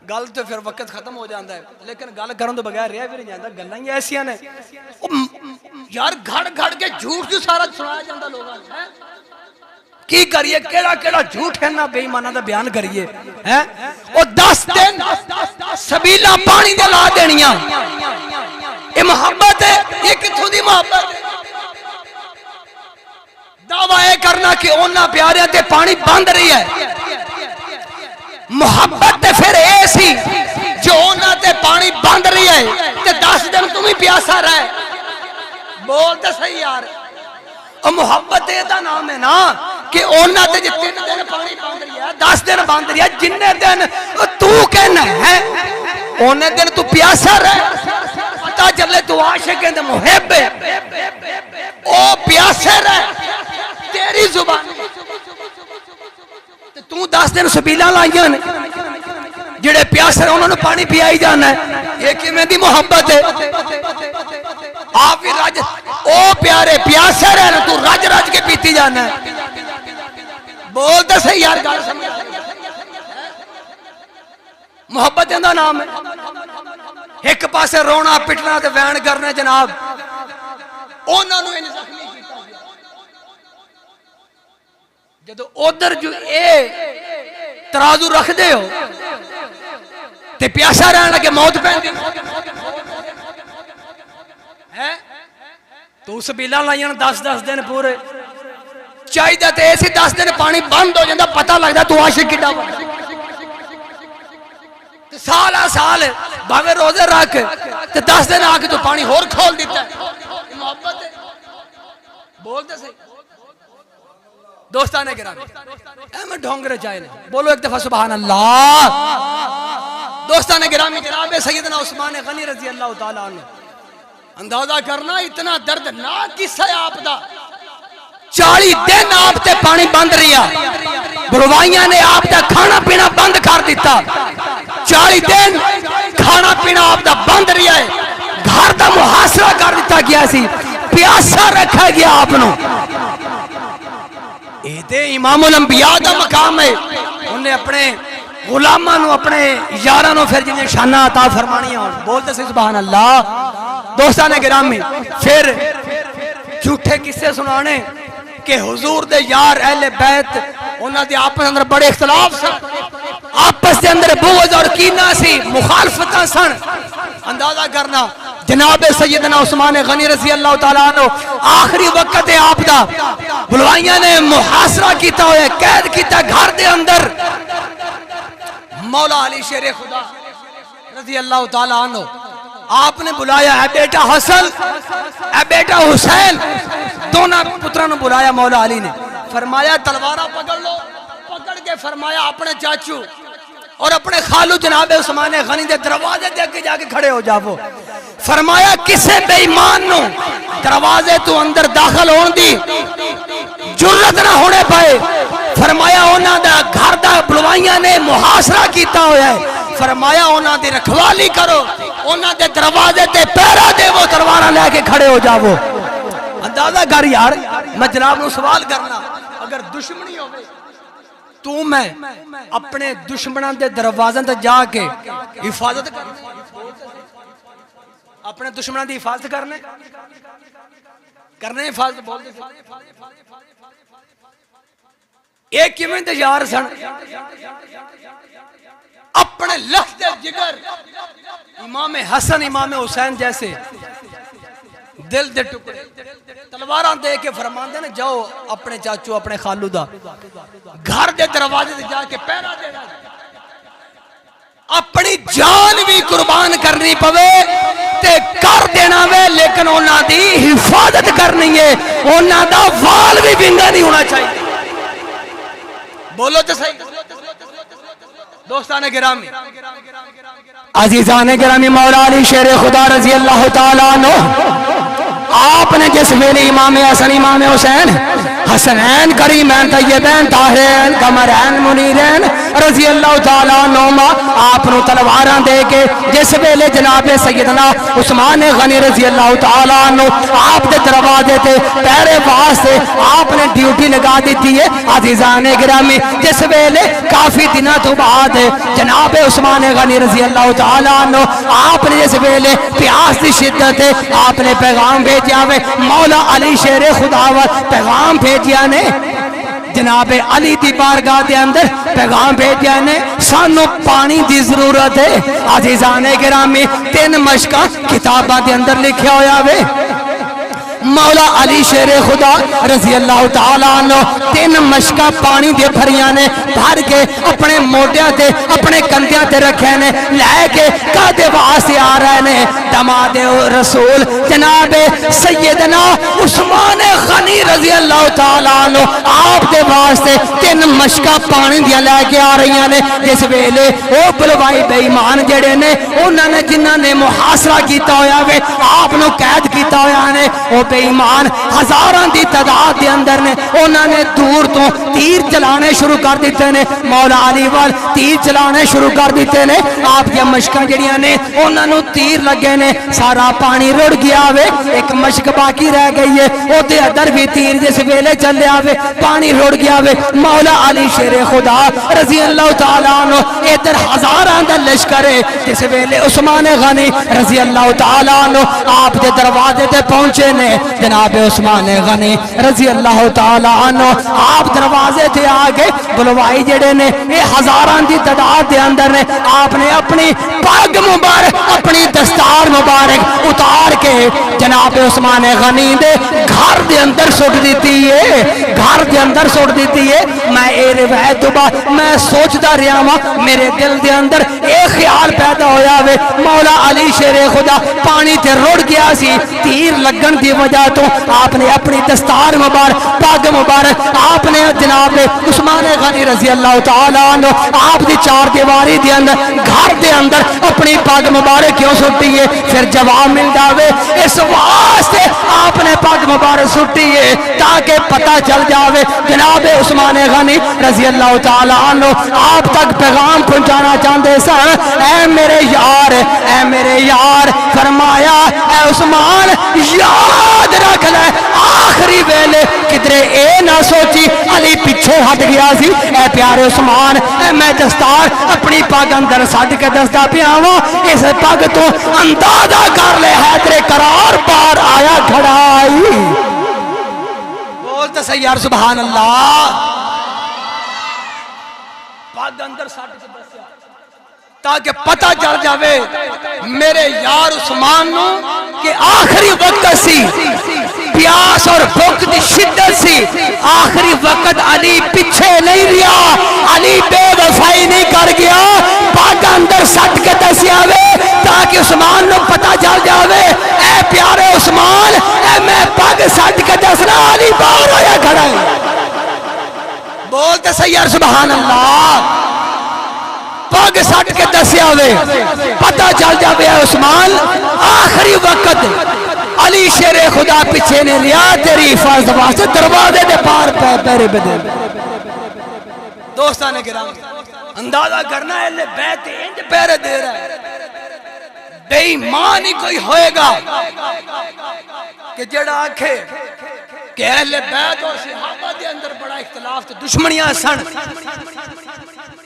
گل تو پھر وقت ختم ہو جاندہ ہے لیکن گل کرن تو بغیر رہا بھی نہیں جاندہ گلیں ہی ایسیاں نے یار گھڑ کے جھوٹ جو سارا سنایا جاندہ لوگاں ہے کی کریے کیڑا جھوٹ ہے نا بے ایمانہ دا بیان کریے اور 10 دن سبیلہ پانی دے لا دینیاں یہ محبت ہے یہ کتھوں دی محبت ہے دعویٰ کرنا کہ اونا پیاریاں تے پانی بند رہی ہے محبت تے پھر ایسی جو اونا تے پانی بند رہی ہے تے 10 دن تمہیں پیاسا رہے بولتے صحیح یار اور محبت دا نام ہے نا کہ اونا تے 3 دن پانی بند رہی ہے 10 دن بند رہی ہے جننے دن تو کہنا ہے اونے دن تو پیاسا رہ پتہ چلے تو عاشق ہے محب ہے او پیاسے رہ تیری زبان تو 10 دن سبیلاں لائیاں نے جڑے پیاسے انہوں نے پانی پیائی جانا ہے ایک میں دی محبت ہے آپ بھی رج او پیارے پیاسے رہنا تو رج رج کے پیتی جانا ہے بولتے صحیح یار گال سمجھ محبت اندہ نام ہے ایک پاسے رونا پٹنا تے وین کرنے جناب انہوں نے زخمی کیتا جدو ادھر جو اے ترازو رکھ دے ہو تے پیاسا رہن لگے موت پہن دی تو اس بیلہ لائیاں 10 دن پورے چاہی دا تے ایسی 10 دن پانی بند ہو جاندہ پتہ لگ دا تو عاشق کی ڈاؤ سالہ سال باوے روزے رکھ تے 10 دن آکے تو پانی ہور کھول دیتا ہے محبت ہے بولتے صحیح دوستانے گرامی احمد ڈھونگرے چاہے بولو ایک دفعہ سبحان اللہ دوستانے گرامی جناب سیدنا عثمان غنی رضی اللہ تعالیٰ عنہ اندازہ کرنا اتنا دردناک قصہ ہے آپ دا 40 دن آپ تے پانی بند رہیا بروائیاں نے آپ دا کھانا پینا بند کر دیتا 40 دن کھانا پینا آپ دا بند رہیا ہے گھر دا محاصرہ کر دیتا گیا سی پیاسا رکھا گیا آپ نو ایتے امام الانبیاء دا مقام ہے انہیں اپنے غلامہ نو اپنے یارہ نو پھر جنہیں شانہ عطا فرمانی ہوں بولتے سے سبحان اللہ دوستانے گرامی پھر جھوٹے قصے سنانے کہ حضور دے یار اہل بیت انہاں دے آپس اندر بڑے اختلاف سن آپس دے اندر بغض اور کینہ سی مخالفتہ سن اندازہ کرنا جناب سیدنا عثمان غنی رضی اللہ تعالیٰ عنہ آخری وقت ہے آپ دا بلوائیاں نے محاصرہ کیتا ہوئے قید کیتا گھر دے اندر مولا علی شیر خدا رضی اللہ تعالیٰ عنہ آپ نے بلایا ہے بیٹا حسن اے بیٹا حسین دونوں پتروں بلایا مولا علی نے فرمایا تلوارہ پکڑ لو پکڑ کے فرمایا اپنے چاچو اور اپنے خالو جناب عثمان غنی دے دروازے دے کے جا کے کھڑے ہو جاؤ فرمایا کسے بے ایمان نو دروازے تو اندر داخل ہون دی جرت نہ ہونے پائے فرمایا اونا دا گھر دا بلوائیاں نے محاصرہ کیتا ہویا ہے فرمایا اونا دی رکھوالی کرو اونا دے دروازے تے پیرا دے وہ تلوارہ لے کے کھڑے ہو جاؤ اندازہ کر یار میں جناب نو سوال کرنا اگر دشمنی ہوئے تو میں اپنے دشمنان دے دروازن تے جا کے حفاظت اپنے دشمنان دی حفاظت کرنے حفاظت بولتے ایک کیویں تے یار سن اپنے لخت جگر امام حسن امام حسین جیسے دل دے ٹکڑے تلواراں دے کے فرماندے نے جاؤ اپنے چاچو اپنے خالو دا گھر دے دروازے دے جا کے پہرا دینا اپنی جان بھی قربان کرنی پوے تے کر دینا وے لیکن انہاں دی حفاظت کرنی ہے انہاں دا وال بھی ونگا نہیں ہونا چاہیے بولو تے صحیح دوستان گرامی عزیزان گرامی مولا علی شیر خدا رضی اللہ تعالیٰ عنہ آپ نے جس ویلے امام حسن امام حسین حسنین کریمین طیبین طاہرین قمرین منیرین رضی اللہ تعالیٰ عنہ آپ نو تلواراں دے کے جس ویلے جناب سیدنا عثمان غنی رضی اللہ تعالیٰ عنہ آپ دے دروازے تے پہرے واسطے آپ نے ڈیوٹی لگا دیتی ہے عزیزان گرامی جس ویلے کافی دنوں تو بعد جناب عثمان غنی رضی اللہ تعالیٰ عنہ آپ نے جس ویلے پیاس دی شدت ہے آپ نے پیغام بھیجا ہوئے مولا علی شیر خداوت پیغام بھیجیا نے جناب علی دی بارگاہ دے اندر پیغام بھیجیا نے سانو پانی دی ضرورت ہے عزیزان گرامی 3 مشکاں کتاباں دے اندر لکھیا ہویا ہوئے مولا علی شیر خدا رضی اللہ تعالیٰ عنہ 3 مشکا پانی دے بھریاں نے بھر کے اپنے موڈیاں تے اپنے کندیاں تے رکھے نے لے کے کادے واسطے آ رہے نے دماد رسول جناب سیدنا عثمان غنی رضی اللہ تعالیٰ عنہ آپ دے واسطے 3 مشکا پانی دیا لے کے آ رہی نے جس ویلے او بلوائی بے ایمان جڑے نے انہوں نے جنہوں نے محاصرہ کیتا ہویا وے آپ نو قید کیتا ہویا نے او بے ایمان ہزاراں دی تعداد دے اندر نے انہوں نے دور تو تیر چلانے شروع کر دیتے نے مولا علی وال تیر چلانے شروع کر دیتے نے آپ یہ مشکاں جڑیاں نے انہوں نے تیر لگے نے سارا پانی رڑ گیا وے ایک مشک باقی رہ گئی ہے او دے ادھر بھی تیر جس ویلے چلے آوے پانی رڑ گیا وے مولا علی شیر خدا رضی اللہ تعالیٰ عنہ ادھر ہزاراں دا لشکر ہے جس ویلے عثمان غنی رضی اللہ تعالیٰ عنہ آپ دے دروازے تے پہنچے نے جناب عثمان غنی رضی اللہ تعالیٰ عنہ آپ دروازے تے آگے بلوائی جڑے نے یہ ہزاراں دی تعداد دے اندر نے آپ نے اپنی پاگ مبارک اپنی دستار مبارک اتار کے جناب عثمان غنی دے گھر دے اندر سٹ دیتی ہے گھر دے اندر سٹ دیتی ہے میں اے روایت تو بعد میں سوچتا رہا ہوں میرے دل دے اندر ایک خیال پیدا ہویا وے مولا علی شیر خدا پانی تے رڑ گیا سی تیر لگن دی وجہ تو آپ نے اپنی دستار مبارک پاگ مبارک آپ نے جناب عثمان غنی رضی اللہ تعالیٰ عنہ آپ دی 4 دیواری دے اندر گھر دے اندر اپنی پاگ مبارک کیوں سٹی ہے پھر جواب مل جاوے اس واسطے آپ نے پاگ مبارک سٹی ہے تاکہ پتہ چل جاوے جناب عثمان غنی رضی اللہ تعالیٰ عنہ آپ تک پیغام پہنچانا چاہتے سن اے میرے یار فرمایا اے عثمان یاد رکھ لے آخری ویلے کدرے اے نہ سوچی علی پیچھے ہٹ گیا سی اے پیارے عثمان اے میں دستار اپنی پاگ اندر سٹ کے دستا پیا ہوں اس پاگ تو اندازہ کر لے حیدر قرار پار آیا کھڑائی بولتے سیار سبحان اللہ پاگ اندر سٹ کے دستا تاکہ پتہ چل جاوے میرے یار عثمان نو کہ آخری وقت سی پیاس اور بھوک دی شدت سی آخری وقت علی پیچھے نہیں رہا علی بے وفائی نہیں کر گیا پاگ اندر سٹ کے دسیا وے تاکہ عثمان نو پتہ چل جاوے اے پیارے عثمان اے میں پاگ سٹ کے دسنا علی باہر آیا کھڑا ہے بولتے سیار سبحان اللہ پاگ سٹ کے دسیا وے پتہ چل جاوے عثمان آخری وقت علی شیر خدا پیچھے نے لیا تیری حفاظت واسطے دروازے دے پار پیرے بدے دوستانے کرام اندازہ کرنا ہے لے بیت انج پیرے دے رہا ہے بے ایمان ہی کوئی ہوئے گا کہ جڑا آکھے کہ اہل بیت اور صحابہ دے اندر بڑا اختلاف تو دشمنیاں سن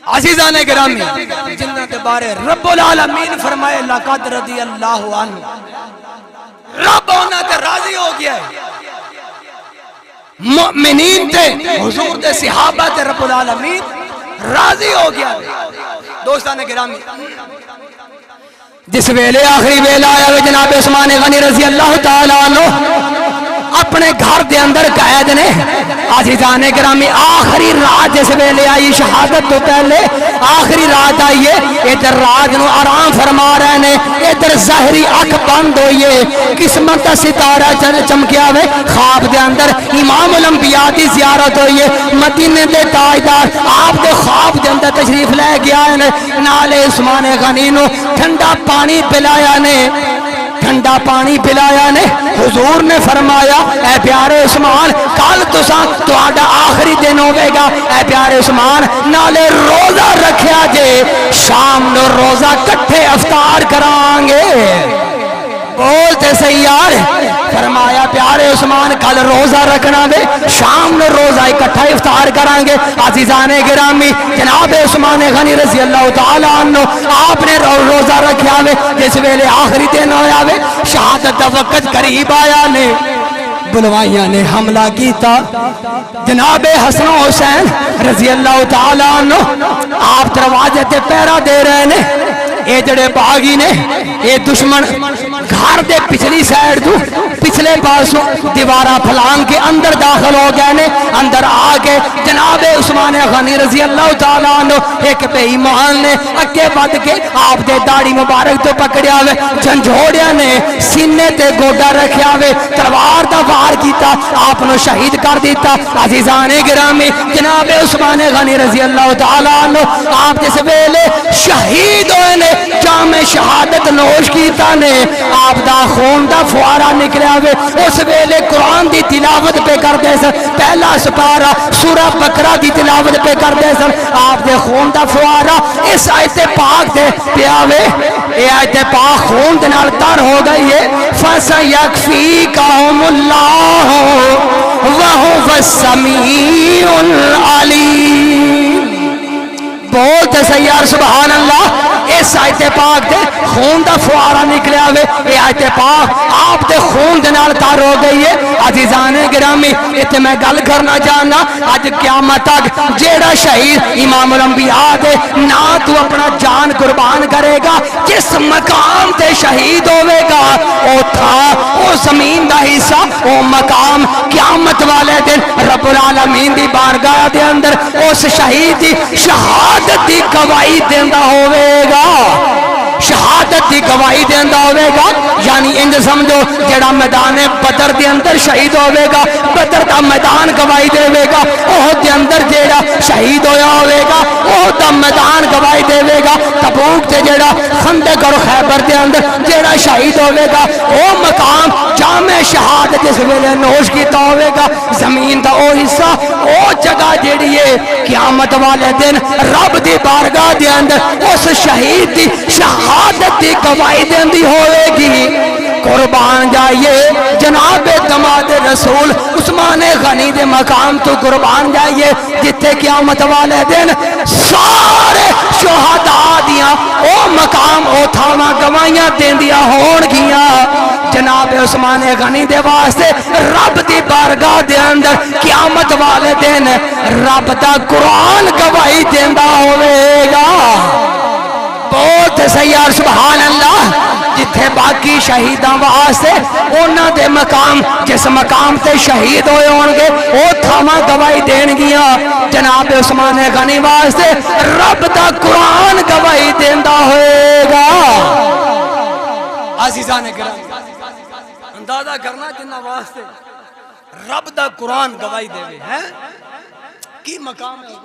عزیزان گرامی جنہ کے بارے رب العالمین فرمائے لقد رضی اللہ عنہ رب ہونا تے راضی ہو گیا ہے مؤمنین تے حضور دے صحابہ تے رب العالمین راضی ہو گیا ہے دوستان گرامی جس ویلے آخری ویلہ آیا ہوئے جناب عثمان غنی رضی اللہ تعالیٰ عنہ اپنے گھر دے اندر قید نے عزیزان گرامی آخری رات جس ویلے آئی شہادت تو پہلے آخری رات آئیے ادھر رات نو آرام فرما رہے نے ادھر ظاہری اکھ بند ہوئیے قسمت کا ستارہ چمکیا ہوئے خواب دے اندر امام الانبیاء دی زیارت ہوئیے مدینے دے تاجدار آپ دے خواب دے اندر تشریف لے گیا ہے نالے عثمان غنی نو ٹھنڈا پانی پلایا نے ٹھنڈا پانی پلایا نے حضور نے فرمایا اے پیارے عثمان کل تو آڈا آخری دن ہوئے گا اے پیارے عثمان نالے روزہ رکھیا جے شام نو روزہ کٹھے افطار کرانگے بولتے سیار فرمایا پیارے عثمان کل روزہ رکھنا دے شام نو روزہ اکٹھا افطار کرانگے عزیزان گرامی جناب عثمان غنی رضی اللہ تعالیٰ عنہ آپ نے روزہ رکھیا دے جس ویلے آخری دن ہویا دے شہادت دا وقت قریب آیا نے بلوائیاں نے حملہ کیتا جناب حسن و حسین رضی اللہ تعالیٰ عنہ آپ دروازے تے پیرا دے رہے نے اے جڑے باغی نے اے دشمن گھر دے پچھلی سائیڈ تو پچھلے پاسوں دیوارہ پھلان کے اندر داخل ہو گئے نے اندر آگے جناب عثمان غنی رضی اللہ تعالیٰ عنہ ایک بے ایمان نے اگے بڑھ کے آپ دے داڑھی مبارک تو پکڑیا ہوئے جھنجھوڑیا نے سینے تے گوڈا رکھیا ہوئے تلوار دا وار کیتا آپ نو شہید کر دیتا عزیزان گرامی جناب عثمان غنی رضی اللہ تعالیٰ عنہ آپ جس ویلے شہید ہوئے نے جام شہادت نوش کیتا نے آپ دا خون دا فوارا نکلیا ہوئے اس ویلے قرآن دی تلاوت پہ کر دے سن پہلا سپارہ سورہ بقرہ دی تلاوت پہ کر دے سن آپ دے خون دا فوارا اس آیت پاک دے پیاوے اے آیت پاک خون دے نال تر ہو گئی ہے فَسَيَكْفِيكَهُمُ اللَّهُ وَهُوَ السَّمِيعُ الْعَلِيمُ بولتے سے یار سبحان اللہ اس آیت پاک دے خون دا فوارا نکلیا ہوئے اے آیت پاک آپ دے خون دے نال تار ہو گئی ہے عزیزان گرامی اتنے میں گل کرنا چاہنا آج قیامت تک جیڑا شہید امام الانبیاء دے نا تو اپنا جان قربان کرے گا جس مقام تے شہید ہوئے گا او تھا او زمین دا حصہ او مقام قیامت والے دن رب العالمین دی بارگاہ دے اندر اس شہید دی شہادت دی گواہی دیندہ ہوئے گا شہادت دی گواہی دیندہ ہوئے گا یعنی انج سمجھو جڑا میدان بدر دے اندر شہید ہوئے گا بدر دا میدان گواہی دے گا احد دے اندر جڑا شہید ہویا ہوئے گا احد دا میدان گواہی دے گا تبوک تے جڑا خندق اور خیبر دے اندر جڑا شہید ہوئے گا او مقام جامع شہادت جس ویلے نوش کیتا ہوئے گا زمین دا او حصہ او جگہ جڑی ہے قیامت والے دن رب دی بارگاہ دے اندر اس شہید دی شہادت دی گواہی دیندی ہوئے گی قربان جائیے جناب دماد رسول عثمان غنی دے مقام تو قربان جائیے جتے قیامت والے دن سارے شہداء دیاں او مقام او تھاواں گواہیاں دیندیاں ہون گیاں جناب عثمان غنی دے واسطے رب دی بارگاہ دے اندر قیامت والے دن رب دا قرآن گواہی دیندہ ہوئے گا بہت سیار سبحان اللہ جتھے باقی شہیداں واسطے انہاں دے مقام جس مقام تے شہید ہوئے ہونگے او تھاما گواہی دین گیا جناب عثمان غنی واسطے رب دا قرآن گواہی دیندہ ہوئے گا عزیزان کرام اندازہ کرنا جنہ واسطے رب دا قرآن گواہی دے ہیں کی مقام ہے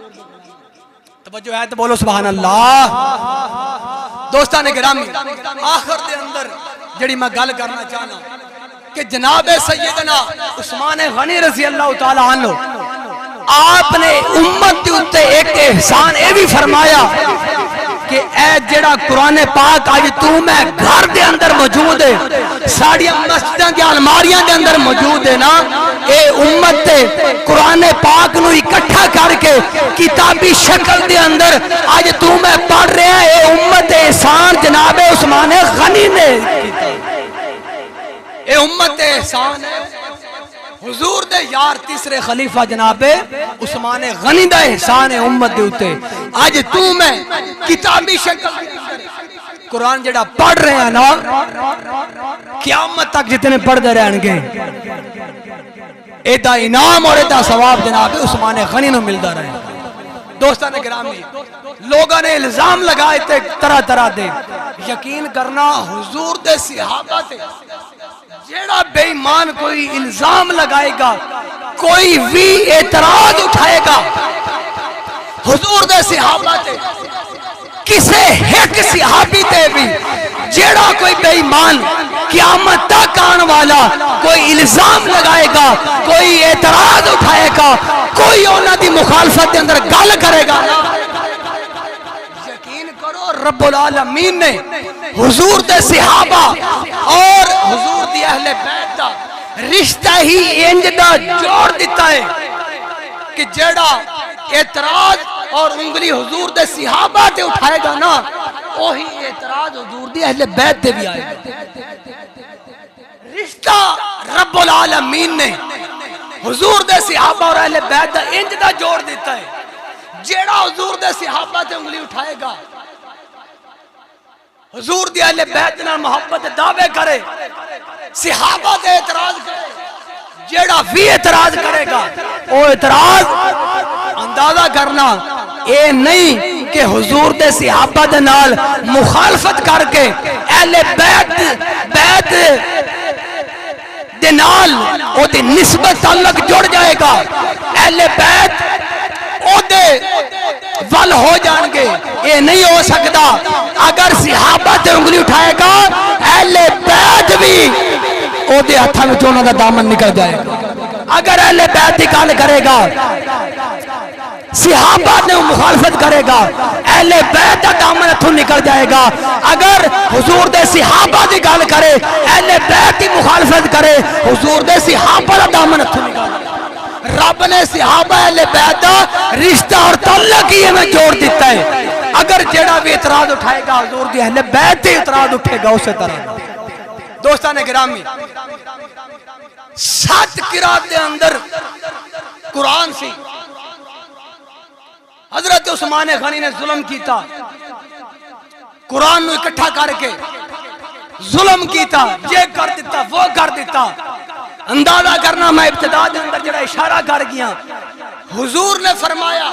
توجہ ہے تو بولو سبحان اللہ دوستان گرامی آخر دے اندر جڑی میں گل کرنا چاہنا کہ جناب سیدنا عثمان غنی رضی اللہ تعالیٰ عنہ آپ نے امت دیتے ایک احسان اے بھی فرمایا کہ اے جڑا قرآن پاک آج تو میں گھر دے اندر موجود ہے ساڑی مسجدوں کی علماریاں دے اندر موجود ہے نا اے امت تے قرآن پاک نو اکٹھا کر کے کتابی شکل دے اندر آج تو میں پڑھ رہے ہیں اے امت احسان جناب عثمان غنی نے اے امت احسان ہے حضور دے یار تیسرے خلیفہ جناب عثمان غنی دا احسان ہے امت دے اتے آج تو میں کتابی شکل قرآن جڑا پڑھ رہے ہیں نا قیامت تک جتنے پڑھ دے رہن گے ایدہ انعام اور ایدہ ثواب جناب عثمان غنی نو ملدہ رہے دوستان گرامی لوگاں نے الزام لگائے تھے طرح طرح دے یقین کرنا حضور دے صحابہ تھے جیڑا بے ایمان کوئی الزام لگائے گا کوئی بھی اعتراض اٹھائے گا حضور دے صحابہ تے کسے ایک صحابی تے بھی جیڑا کوئی بے ایمان قیامت تک آنے والا کوئی الزام لگائے گا کوئی اعتراض اٹھائے گا کوئی اونا دی مخالفت دے اندر گل کرے گا یقین کرو رب العالمین نے حضور دے صحابہ اور حضور دی اہل بیت دا رشتہ ہی انج دا جوڑ دیتا ہے کہ جیڑا اعتراض اور انگلی حضور دے صحابہ تے اٹھائے گا نا وہی اعتراض حضور دی اہل بیت دے بھی آئے گا رشتہ رب العالمین نے حضور دے صحابہ اور اہل بیت دا انج دا جوڑ دیتا ہے جیڑا حضور دے صحابہ تے انگلی اٹھائے گا حضور دی اہل بیت نال محبت دعوے کرے، صحابہ دے اعتراض کرے، جیڑا بھی اعتراض کرے گا وہ اعتراض اندازہ کرنا اے نہیں کہ حضور دے صحابہ دے نال مخالفت کر کے اہل بیت دے نال او دی نسبت تعلق جڑ جائے گا، اہل بیت او دے ول ہو جان گے، یہ نہیں ہو سکتا۔ اگر صحابہ تے انگلی اٹھائے گا اہل بیت بھی او دے ہتھاں وچ انہاں دا دامن نکل جائے گا۔ اگر اہل بیت دی گل کرے گا صحابہ نے مخالفت کرے گا اہل بیت دا دامن ہتھوں نکل جائے گا۔ اگر حضور دے صحابہ دی گل کرے اہل بیت دی مخالفت کرے حضور دے صحابہ دا دامن ہتھوں نکل جائے گا۔ رب نے صحابہ اہل بیت دا رشتہ اور تعلق ہی میں جوڑ دیتا ہے۔ اگر جیڑا بھی اعتراض اٹھائے گا حضور دی اہل بیت تے اعتراض اٹھے گا اسی طرح۔ دوستان گرامی، 7 قرات دے اندر قرآن سی، حضرت عثمان غنی نے ظلم کیتا، قرآن نو اکٹھا کر کے ظلم کیتا، یہ کر دیتا وہ کر دیتا۔ اندازہ کرنا میں ابتدا دے اندر جڑا اشارہ کر گیا، حضور نے فرمایا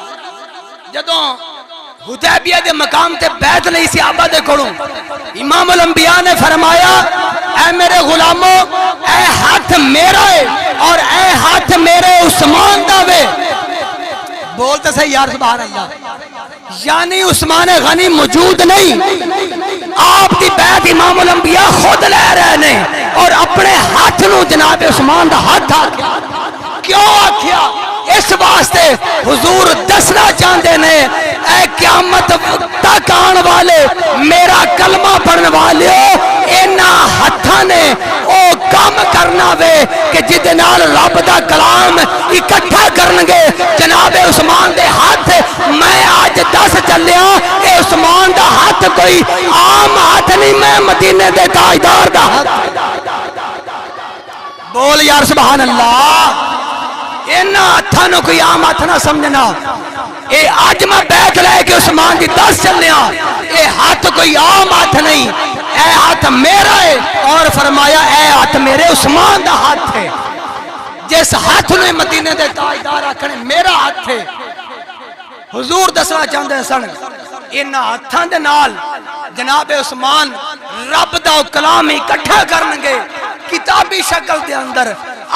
جدوں حدیبیہ دے مقام تے بیعت نہیں صحابہ دے کولوں، امام الانبیاء نے فرمایا اے میرے غلاموں اے ہاتھ میرا ہے اور اے ہاتھ میرے عثمان دا وے۔ بولتے سے یار سبحان اللہ، یعنی عثمان غنی موجود نہیں، آپ دی بیعت امام الانبیاء خود لے رہے نے اور اپنے ہاتھ نو جناب عثمان دا ہاتھ آکھیا۔ کیوں آکھیا؟ اس واسطے حضور دسنا چاہتے نے اے قیامت تک آن والے میرا کلمہ پڑھن والے اینا ہتھاں نے او کام کرنا وے کہ جدے نال رب دا کلام اکٹھا کرنگے۔ جناب عثمان دے ہاتھ میں آج دس چلیا اے عثمان دا ہاتھ کوئی عام ہاتھ نہیں، میں مدینے دے تاجدار دا ہاتھ۔ بول یار سبحان اللہ، اینا ہتھاں نو کوئی عام ہاتھ نہ سمجھنا۔ اے آج میں بیعت لے کے عثمان دی 10 چلیا، اے ہاتھ کوئی عام ہاتھ نہیں، اے ہاتھ میرا ہے، اور فرمایا اے ہاتھ میرے عثمان دا ہاتھ ہے۔ جس ہاتھ نے مدینے دے تاجدار آکھنے میرا ہاتھ ہے۔ حضور دسنا چاہتے سن اینا ہاتھاں دے نال جناب عثمان رب دا کلام اکٹھا کرنگے کتابی شکل دے اندر۔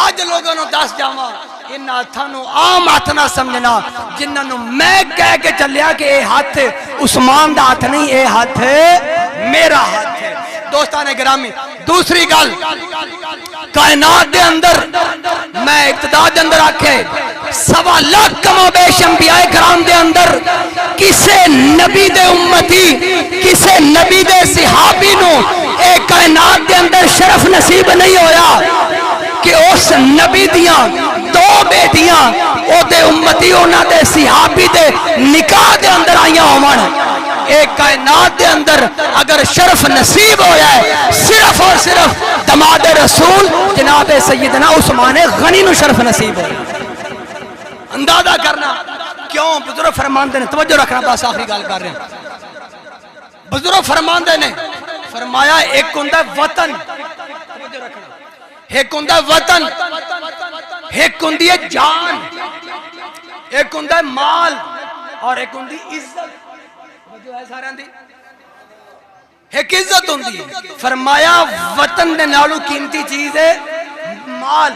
آج لوگوں نو دس جاواں ان ہاتھاں نو عام ہاتھ نہ سمجھنا، جنہاں نو میں کہہ کے چلیا کہ اے ہاتھ عثمان دا ہاتھ نہیں، اے ہاتھ میرا ہاتھ ہے۔ دوستان گرامی، دوسری گل کائنات دے اندر میں ابتدا دے اندر آکھے 1.25 لاکھ کم و بیش انبیاء کرام دے اندر کسے نبی دے امتی، کسے نبی دے صحابی نو اے کائنات دے اندر شرف نصیب نہیں ہویا کہ اس نبی دیاں 2 بیٹیاں او دے امتی اونا دے صحابی دے نکاح دے اندر آئیاں ہومان۔ ایک کائنات دے اندر اگر شرف نصیب ہویا ہے صرف اور صرف دماد رسول جناب سیدنا عثمان غنی نو شرف نصیب ہویا۔ اندازہ کرنا کیوں بزرگ فرماندے نے، توجہ رکھنا، بس آخری گال کر رہے ہیں۔ بزرگ فرماندے نے فرمایا ایک ہوندہ وطن، ایک ہوندہ وطن، ایک ہوندی ہے جان، ایک ہوندہ ہے مال، اور ایک ہوندی عزت۔ ایک عزت ہوندی ہے۔ فرمایا وطن دے نالو قیمتی چیز ہے مال،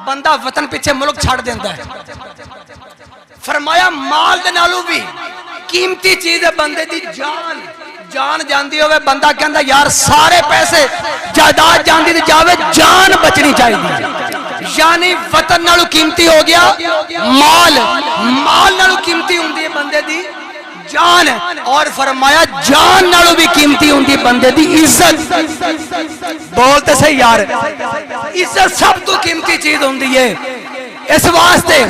بندہ وطن پیچھے ملک چھاڑ دیندہ ہے۔ فرمایا مال دے نالو بھی قیمتی چیز ہے بندے دی جان، جان جاندی ہوئے بندہ کہندہ یار سارے پیسے جائیداد جاندی دی جاوے جان بچنی چاہیے۔ یعنی وطن نالو قیمتی ہو گیا مال، مال نالو قیمتی ہوندی ہے بندے دی جان، اور فرمایا جان نالو بھی قیمتی ہوندی بندے دی عزت۔ بولتے سے یار عزت سب تو قیمتی چیز ہوندی ہے۔ اس واسطے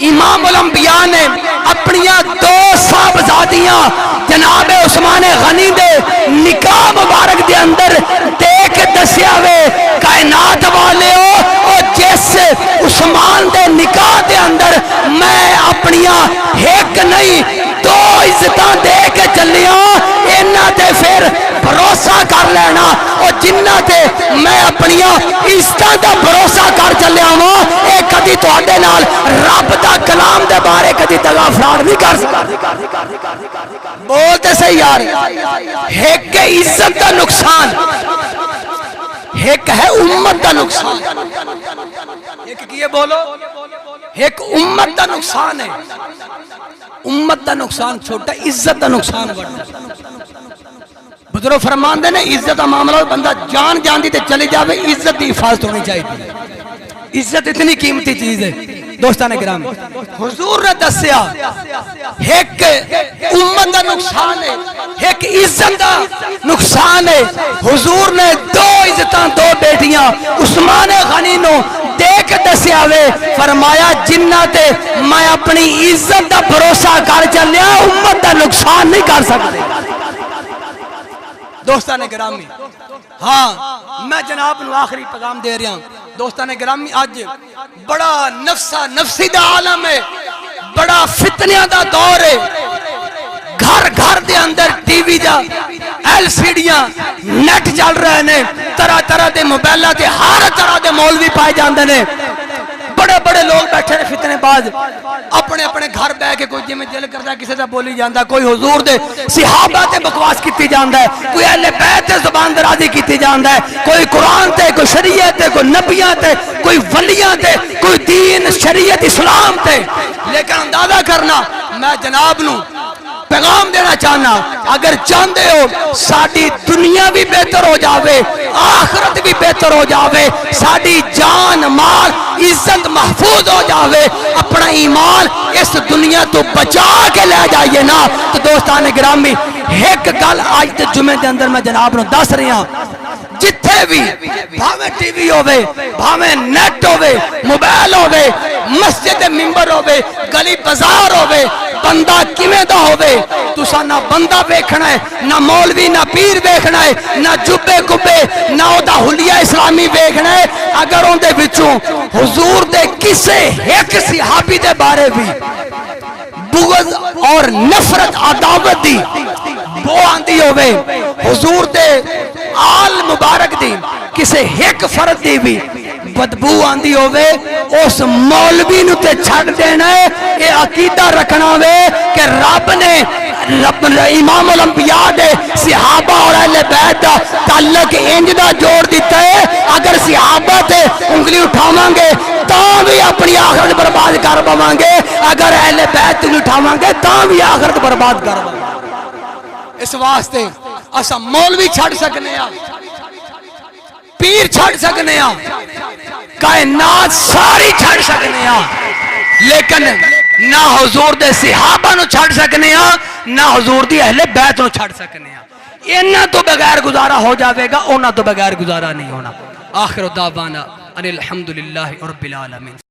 امام الانبیاء نے اپنیاں 2 صاحبزادیاں جناب عثمان غنی دے نکاح مبارک دے اندر دیکھ دسیا وے کائنات والے ہو جس عثمان دے نکاح دے اندر میں اپنیاں ایک نہیں 2 عزتاں دے کے چلیاں، انہاں تے پھر بھروسہ لینا اور جنہ تے میں اپنی عزتاں دا بھروسہ کر چلیا ہوں اے کدی تواڈے نال رب دا کلام دے بارے کدی دغا فراڈ نہیں کر سکتا بولتے صحیح یار ایک عزت دا نقصان ایک ہے امت دا نقصان ایک کیے بولو ایک امت دا نقصان ہے امت دا نقصان چھوٹا عزت دا نقصان بڑا بزرگ فرمان دے نے عزت دا معاملہ بندہ جان دی تے چلی جاوے عزت دی حفاظت ہونی چاہیے عزت اتنی قیمتی چیز ہے دوستان گرامی حضور نے دسیا ایک امت دا نقصان ہے ایک عزت دا نقصان ہے حضور نے دو عزتاں دو بیٹیاں عثمان غنی نو دیکھ دسیا وے فرمایا جنہ تے میں اپنی عزت دا بھروسہ کر چلیا امت دا نقصان نہیں کر سکتے دوستان گرامی ہاں میں جناب نو آخری پیغام دے رہا ہوں دوستان گرامی آج بڑا نفسی دا عالم ہے بڑا فتنیاں دا دور ہے گھر گھر دے اندر ٹی وی دا ایل سی ڈیاں نیٹ چل رہے ہیں طرح طرح دے موبائلہ تے ہر طرح دے مولوی پائے جاندے نے بڑے بڑے لوگ بیٹھے ہیں فتنے باز اپنے اپنے گھر بے کے کوئی جمیں دل کرتا ہے کسی سے بولی جاندہ کوئی حضور دے صحابہ تے بکواس کیتی جاندہ ہے کوئی اہل بیت تے زبان درازی کیتی جاندہ ہے کوئی قرآن تے کوئی شریعت تے کوئی نبیان تے کوئی ولیان تے کوئی دین شریعت اسلام تے لیکن اندازہ کرنا میں جناب نوں پیغام دینا چاہنا اگر چاہتے ہو ساڑی دنیا بھی بہتر ہو جاوے آخرت بھی بہتر ہو جاوے ساڑی جان مال عزت محفوظ ہو جاوے اپنا ایمان اس دنیا تو بچا کے لے جائیے نا تو دوستان گرامی ایک گل آج تے جمعے دے اندر میں جناب نو دس رہی ہوں جتھے بھی بھاویں ٹی وی ہوئے بھاویں نیٹ ہوئے موبائل ہوئے مسجد ممبر ہوئے گلی بازار ہوئے بندہ کیویں دا ہوئے تسا نہ بندہ بیکھنا ہے نہ مولوی نہ پیر بیکھنا ہے نہ جبے کبے نہ او دا حلیہ اسلامی بیکھنا ہے اگر ان دے بچوں حضور دے کسے ایک صحابی دے بارے بھی بغض اور نفرت عداوت دی وہ آندی ہوئے حضور دے آل مبارک دی کسے ایک فرد دی بھی بدبو آندی ہوئے اس مولوی نو تے چھڑ دینا ہے اے عقیدہ رکھنا ہوئے کہ رب نے امام الانبیاء دے صحابہ اور اہل بیت دا تعلق انجدہ جوڑ دیتا ہے اگر صحابہ تے انگلی اٹھاوان گے تاں بھی اپنی آخرت برباد کر پاوان گے اگر اہل بیت انگلی اٹھاوان گے تاں بھی آخرت برباد کر پاوان گے اس واسطے اسا مولوی چھڑ سکنے ہیں پیر چھڑ سکنے ہیں کائنات ساری چھڑ سکنے ہیں لیکن نہ حضور دے صحابہ نو چھڑ سکنے ہیں نہ حضور دی اہل بیت نو چھڑ سکنے ہیں انہاں تو بغیر گزارا ہو جاوے گا انہاں تو بغیر گزارا نہیں ہونا آخر دعوانا ان الحمدللہ رب العالمین